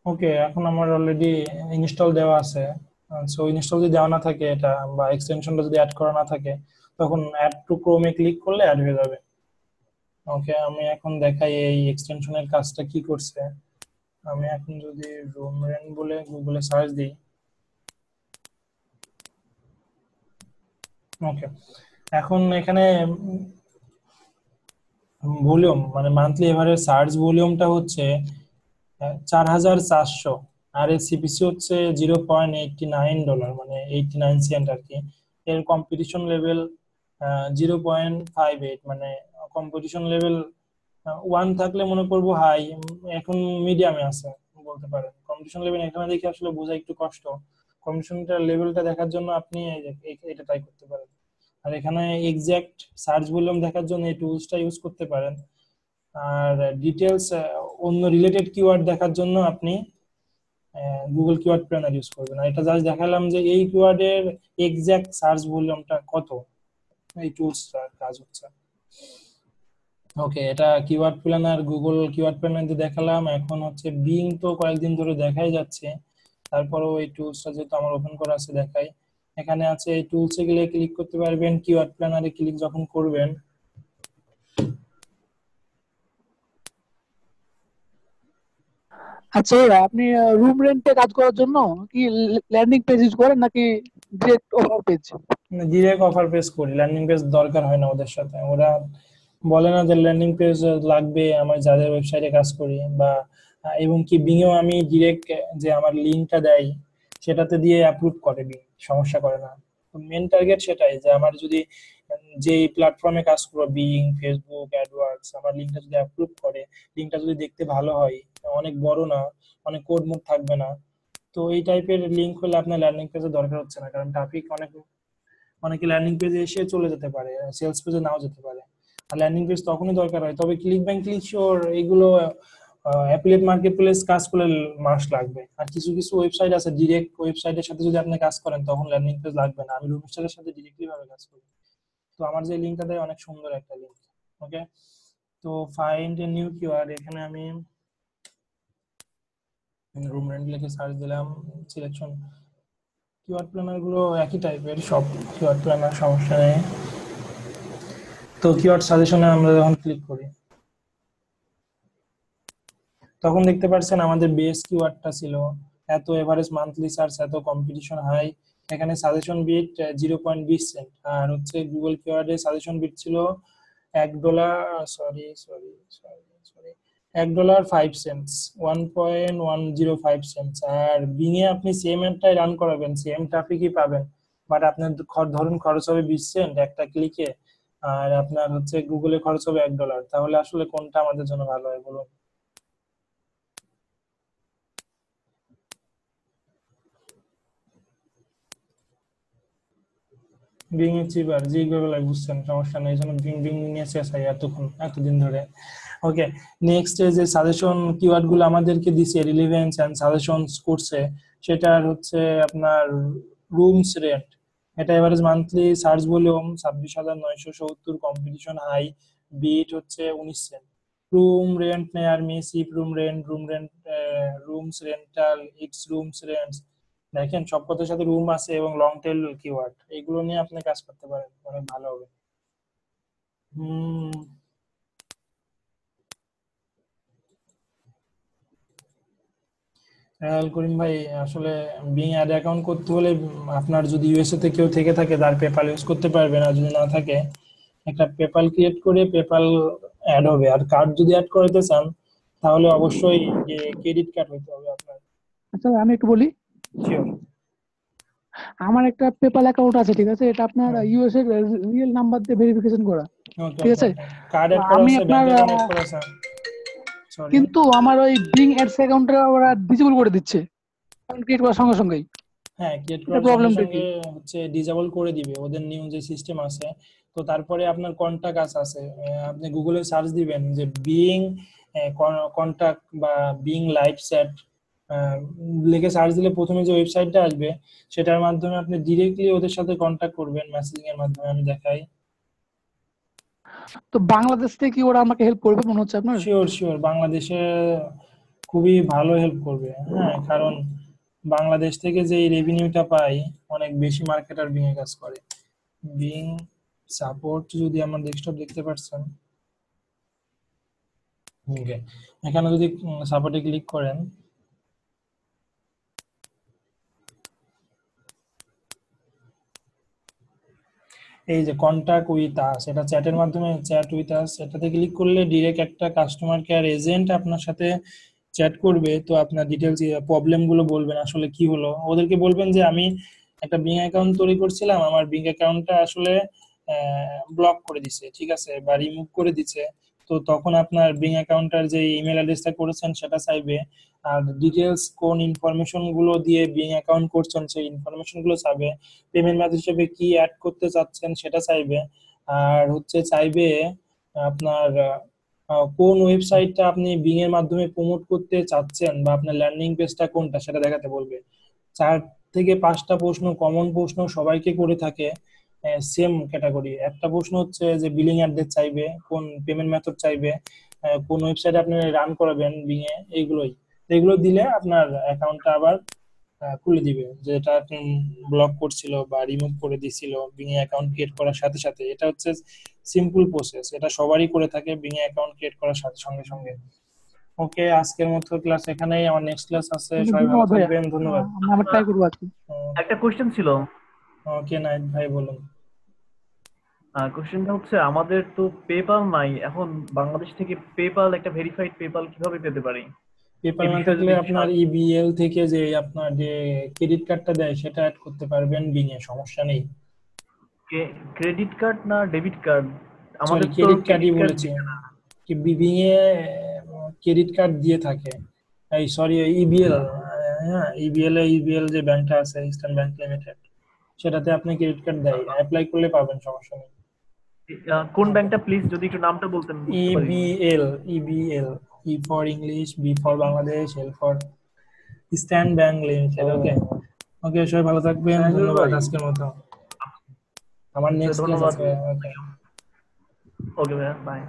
ওকে, এখন আমার অলরেডি ইনস্টল দেওয়া আছে। সো ইনস্টল যদি দেওয়া না থাকে এটা, বা এক্সটেনশনটা যদি অ্যাড করা না থাকে, তখন অ্যাড টু ক্রোমে ক্লিক করলে অ্যাড হয়ে যাবে। ওকে, আমি এখন দেখাই এই এক্সটেনশনের কাজটা কি করছে। আমি এখন যদি রুম রেন্ট বলে গুগলে সার্চ দিই, ওকে, এখন এখানে ভলিউম মানে মান্থলি এভারেজ সার্চ ভলিউমটা হচ্ছে 4,400, আর এর সিপিসি হচ্ছে $0.89, মানে 89 সেন্ট আর কি। এর কম্পিটিশন লেভেল 0.58, মানে কম্পিটিশন লেভেল 1 থাকলে মনে করবো হাই, এখন মিডিয়ামে আছে বলতে পারেন। কম্পিটিশন লেভেল এখানে দেখে আসলে বোঝা একটু কষ্ট। কম্পিটিশনটা লেভেলটা দেখার জন্য আপনি এটা ট্রাই করতে পারেন। আর এখানে এক্সাক্ট সার্চ ভলিউম দেখার জন্য এই টুলসটা ইউজ করতে পারেন। আর ডিটেলস অন্য রিলেটেড কিওয়ার্ড দেখার জন্য আপনি গুগল কিওয়ার্ড প্ল্যানার ইউজ করবেন। আর এটা জাস্ট দেখালাম যে এই কিওয়ার্ডের এক্সাক্ট সার্চ ভলিউমটা কত, এই টুলসটার কাজ হচ্ছে। ওকে, এটা keyword planner, Google keyword planner দিয়ে দেখালাম। এখন হচ্ছে বিং তো কয়েকদিন ধরে দেখাই যাচ্ছে, তারপরেও এই টুলসটা যেহেতু আমার ওপেন করা আছে দেখাই। এখানে আছে এই টুলসে গেলে ক্লিক করতে পারবেন, কিওয়ার্ড প্ল্যানারে ক্লিক যখন করবেন আচ্ছা ভাইয়া, আপনি রুম রেন্টে কাজ করার জন্য কি ল্যান্ডিং পেজ ইউজ করেন নাকি direct offer page? Direct offer page করি, ল্যান্ডিং পেজ দরকার হয় না ওদের সাথে। ওরা বলে না যে ল্যান্ডিং পেজ লাগবে আমার যাদের ওয়েবসাইটে কাজ করি, বা এবং কি বিংয়েও আমি ডিরেক্ট যে আমার লিঙ্কটা দেয় সেটাতে দিয়ে অ্যাপ্রুভ করে বিং, সমস্যা করে না। মেন টার্গেট সেটাই, যে আমার যদি যে প্ল্যাটফর্মে কাজ করবো, বিং, ফেসবুক, অ্যাডওয়ার্ডস, আমার লিঙ্কটা যদি অ্যাপ্রুভ করে, লিঙ্কটা যদি দেখতে ভালো হয়, অনেক বড় না, অনেক কোড মুড থাকবে না, তো এই টাইপের লিংক হলে আপনার ল্যান্ডিং পেজে দরকার হচ্ছে না, কারণ ট্রাফিক অনেকে ল্যান্ডিং পেজে এসে চলে যেতে পারে, সেলস পেজে নাও যেতে পারে। আর ল্যান্ডিং পেজ তখনই দরকার হয়, তবে ক্লিক ব্যাংক, ক্লিক শিওর এগুলো অ্যাফিলিয়েট মার্কেট প্লেস কাজ করলে মাস লাগবে। আর কিছু কিছু ওয়েবসাইট আছে, ডিরেক্ট ওয়েবসাইটের সাথে যদি আপনি কাজ করেন তখন ল্যান্ডিং পেজ লাগবে না। আমি রুমস্টারের সাথে ডিরেক্টলি ভাবে কাজ করি, তো আমার যে লিঙ্কটা দেয় অনেক সুন্দর একটা লিঙ্ক। ওকে, তো ফাইন্ড এ নিউ কিওয়ার্ড, এখানে আমি রুম রেন্ট লিখে সার্চ দিলাম, সিলেকশন। কিওয়ার্ড প্ল্যানার গুলো একই টাইপের সব কিওয়ার্ড প্ল্যানার, সমস্যা নেই। তো কিওয়ার্ড সাজেশনে আমরা যখন ক্লিক করি তখন দেখতে পাচ্ছেন আমাদের বেস কিওয়ার্ডটা ছিল এত, এভারেজ মান্থলি সার্চ এত, কম্পিটিশন হাই। এখানে সাজেশন বিট 0.20 সেন্ট, আর হচ্ছে গুগল কিওয়ার্ডে সাজেশন বিট ছিল $1.05 1.105 সেন্টস। আর বিং এ আপনি সেম অ্যাডটাই রান করাবেন, সেম ট্রাফিকই পাবেন, বাট আপনার ধরুন খরচ হবে 20 সেন্ট একটা ক্লিকে, আর আপনার হচ্ছে গুগলে খরচ হবে $1। তাহলে আসলে কোনটা আমাদের জন্য ভালো হয় বলুন? বিং এর চিপার, জি গুগল বুঝছেন, সমস্যা নেই, এই জন্য বিং বিং নিয়ে শেষ হয় এতদিন ধরে। ওকে, নেক্সট যে সাজেশন কিওয়ার্ড গুলো আমাদেরকে দিছে রিলেভেন্স এন্ড সাজেশনস করছে, সেটার হচ্ছে আপনার রুমস রেন্ট, এটা average monthly search volume 26,970, competition high, bid হচ্ছে 19 cent. Room rent near me, cheap room rent, rooms rental, it's rooms rents. দেখেন সব কথার সাথে রুম আছে এবং লং টেল কিওয়ার্ড, এগুলো নিয়ে আপনি কাজ করতে পারেন, অনেক ভালো হবে। করিম ভাই, আসলে বিং অ্যাড অ্যাকাউন্ট করতে হলে আপনার যদি ইউএসএ তে কেউ থেকে থাকে তার পেপাল ইউজ করতে পারবেন, আর যদি না থাকে একটা পেপাল ক্রিয়েট করে পেপাল অ্যাড হবে। আর কার্ড যদি অ্যাড করতে চান তাহলে অবশ্যই যে ক্রেডিট কার্ড হইতে হবে আপনার। আচ্ছা আমি একটু বলি, শিওর। আমার একটা পেপাল অ্যাকাউন্ট আছে, ঠিক আছে, এটা আপনার ইউএস এর রিয়েল নাম্বার দিয়ে ভেরিফিকেশন করা, ঠিক আছে। কার্ড অ্যাড করা আমি আছে, আপনার ব্যাংক অ্যাকাউন্ট অ্যাড করা আছে, সরি। কিন্তু আমার ওই বিং অ্যাডস অ্যাকাউন্টে ওরা ডিসেবল করে দিচ্ছে অ্যাকাউন্ট ক্রিয়েট করার সঙ্গে সঙ্গেই। হ্যাঁ, ক্রিয়েট এটা করার সঙ্গে প্রবলেমটা কি? সঙ্গে হচ্ছে ডিসেবল করে দিবে, ওদের নিউ যে সিস্টেম আছে। তো তারপরে আপনার কন্টাক্ট আছে, আপনি গুগলে সার্চ দিবেন যে বিং কন্টাক্ট বা বিং লাইভ চ্যাট, লিখে সার্চ দিলে প্রথমে যে ওয়েবসাইটটা আসবে সেটার মাধ্যমে আপনি ডিরেক্টলি ওদের সাথে কন্টাক্ট করবেন মেসেজিং এর মাধ্যমে। আমি দেখাই। তো বাংলাদেশ থেকে কি ওরা আমাকে হেল্প করবে মনে হচ্ছে আপনার? শিওর শিওর, বাংলাদেশে খুবই ভালো হেল্প করবে। হ্যাঁ, কারণ বাংলাদেশ থেকে যে রেভিনিউটা পাই অনেক বেশি মার্কেটার বিং এ কাজ করে। বিং সাপোর্ট যদি আমার ডেস্কটপ দেখতে পাচ্ছেন, ওকে, এখানে যদি সাপোর্টে ক্লিক করেন এই যে কন্টাক্ট উইথ আস, এটা চ্যাটের মাধ্যমে চ্যাট উইথ আস, এটাতে ক্লিক করলে ডিরেক্ট একটা কাস্টমার কেয়ার এজেন্ট আপনার সাথে চ্যাট করবে। তো আপনার ডিটেলস প্রবলেম গুলো বলবেন, আসলে কি হলো, ওদেরকে বলবেন যে আমি একটা বিং অ্যাকাউন্ট তৈরি করছিলাম, আমার বিং অ্যাকাউন্টটা আসলে ব্লক করে দিছে, ঠিক আছে, বা রিমুভ করে দিছে। তো তখন আপনার বিং অ্যাকাউন্টার যে ইমেল অ্যাড্রেসটা করেছেন সেটা চাইবে, আর ডিটেলস কোন ইনফরমেশন গুলো দিয়ে বিং অ্যাকাউন্ট করছেন সেই ইনফরমেশন গুলো চাইবে, পেমেন্ট মেথড হিসেবে কি অ্যাড করতে চাচ্ছেন সেটা চাইবে, আর হচ্ছে চাইবে আপনার কোন ওয়েবসাইটটা আপনি বিং এর মাধ্যমে প্রমোট করতে চাচ্ছেন বা আপনার ল্যান্ডিং পেজটা কোনটা সেটা দেখাতে বলবে। 4 থেকে 5টা প্রশ্ন, কমন প্রশ্ন সবাইকে করে থাকে, সেম ক্যাটাগরি। একটা প্রশ্ন হচ্ছে যে বিলিং অ্যাড্রেস চাইবে, কোন পেমেন্ট মেথড চাইবে, কোন ওয়েবসাইট আপনি রান করাবেন বিং এ, এইগুলোই। এগুলো দিলে আপনার অ্যাকাউন্টটা আবার খুলে দিবে, যেটা আপনি ব্লক করছিল বা রিমুভ করে দিছিল বিং এ অ্যাকাউন্ট ক্রিয়েট করার সাথে সাথে। এটা হচ্ছে সিম্পল প্রসেস, এটা সবারই করে থাকে বিং এ অ্যাকাউন্ট ক্রিয়েট করার সাথে সঙ্গে সঙ্গে। ওকে, আজকের মতো ক্লাস এখানেই, আমার নেক্সট ক্লাস আছে, সবাই ভালো ধন্যবাদ ভাইয়া, থাকবেন, ধন্যবাদ। আমরা ট্রাই করবো আজকে। একটা কোশ্চেন ছিল। ওকে, নাইট ভাই বলুন। কোশ্চেনটা হচ্ছে আমাদের তো পেপাল নাই এখন, বাংলাদেশ থেকে পেপাল, একটা ভেরিফাইড পেপাল কিভাবে পেতে পারি? পেপাল এই না বিষয়ে থাকলে যদি আপনার ইবিএল থেকে যে আপনার যে ক্রেডিট কার্ডটা দেয় সেটা অ্যাড করতে পারবেন বিং এ, সমস্যা নেই। ক্রেডিট কার্ড না ডেবিট কার্ড? সরি, আমাদের তো ক্রেডিট কার্ডই ক্রেডিট কার্ড বলেছে, কি বিং এ ক্রেডিট কার্ড দিয়ে থাকে, এই সরি ইবিএল, হ্যাঁ, ইবিএল যে ব্যাংকটা আছে ইস্টার্ন ব্যাংক লিমিটেড, সেটাতে আপনি ক্রেডিট কার্ড দেয়, অ্যাপ্লাই করলে পাবেন, সমস্যা নেই। কোন ব্যাংকটা প্লিজ যদি একটু নামটা বলতেন বুঝতে পারি। EBL, E for English, B for Bangladesh, L for Eastern Bank Limited. Okay okay, সবাই ভালো থাকবেন, হ্যাঁ, ধন্যবাদ ভাই। আজকের মতো। আমার নেক্সট ক্লাস ধন্যবাদ। আছে। ওকে। ওকে ভাইয়া, বাই।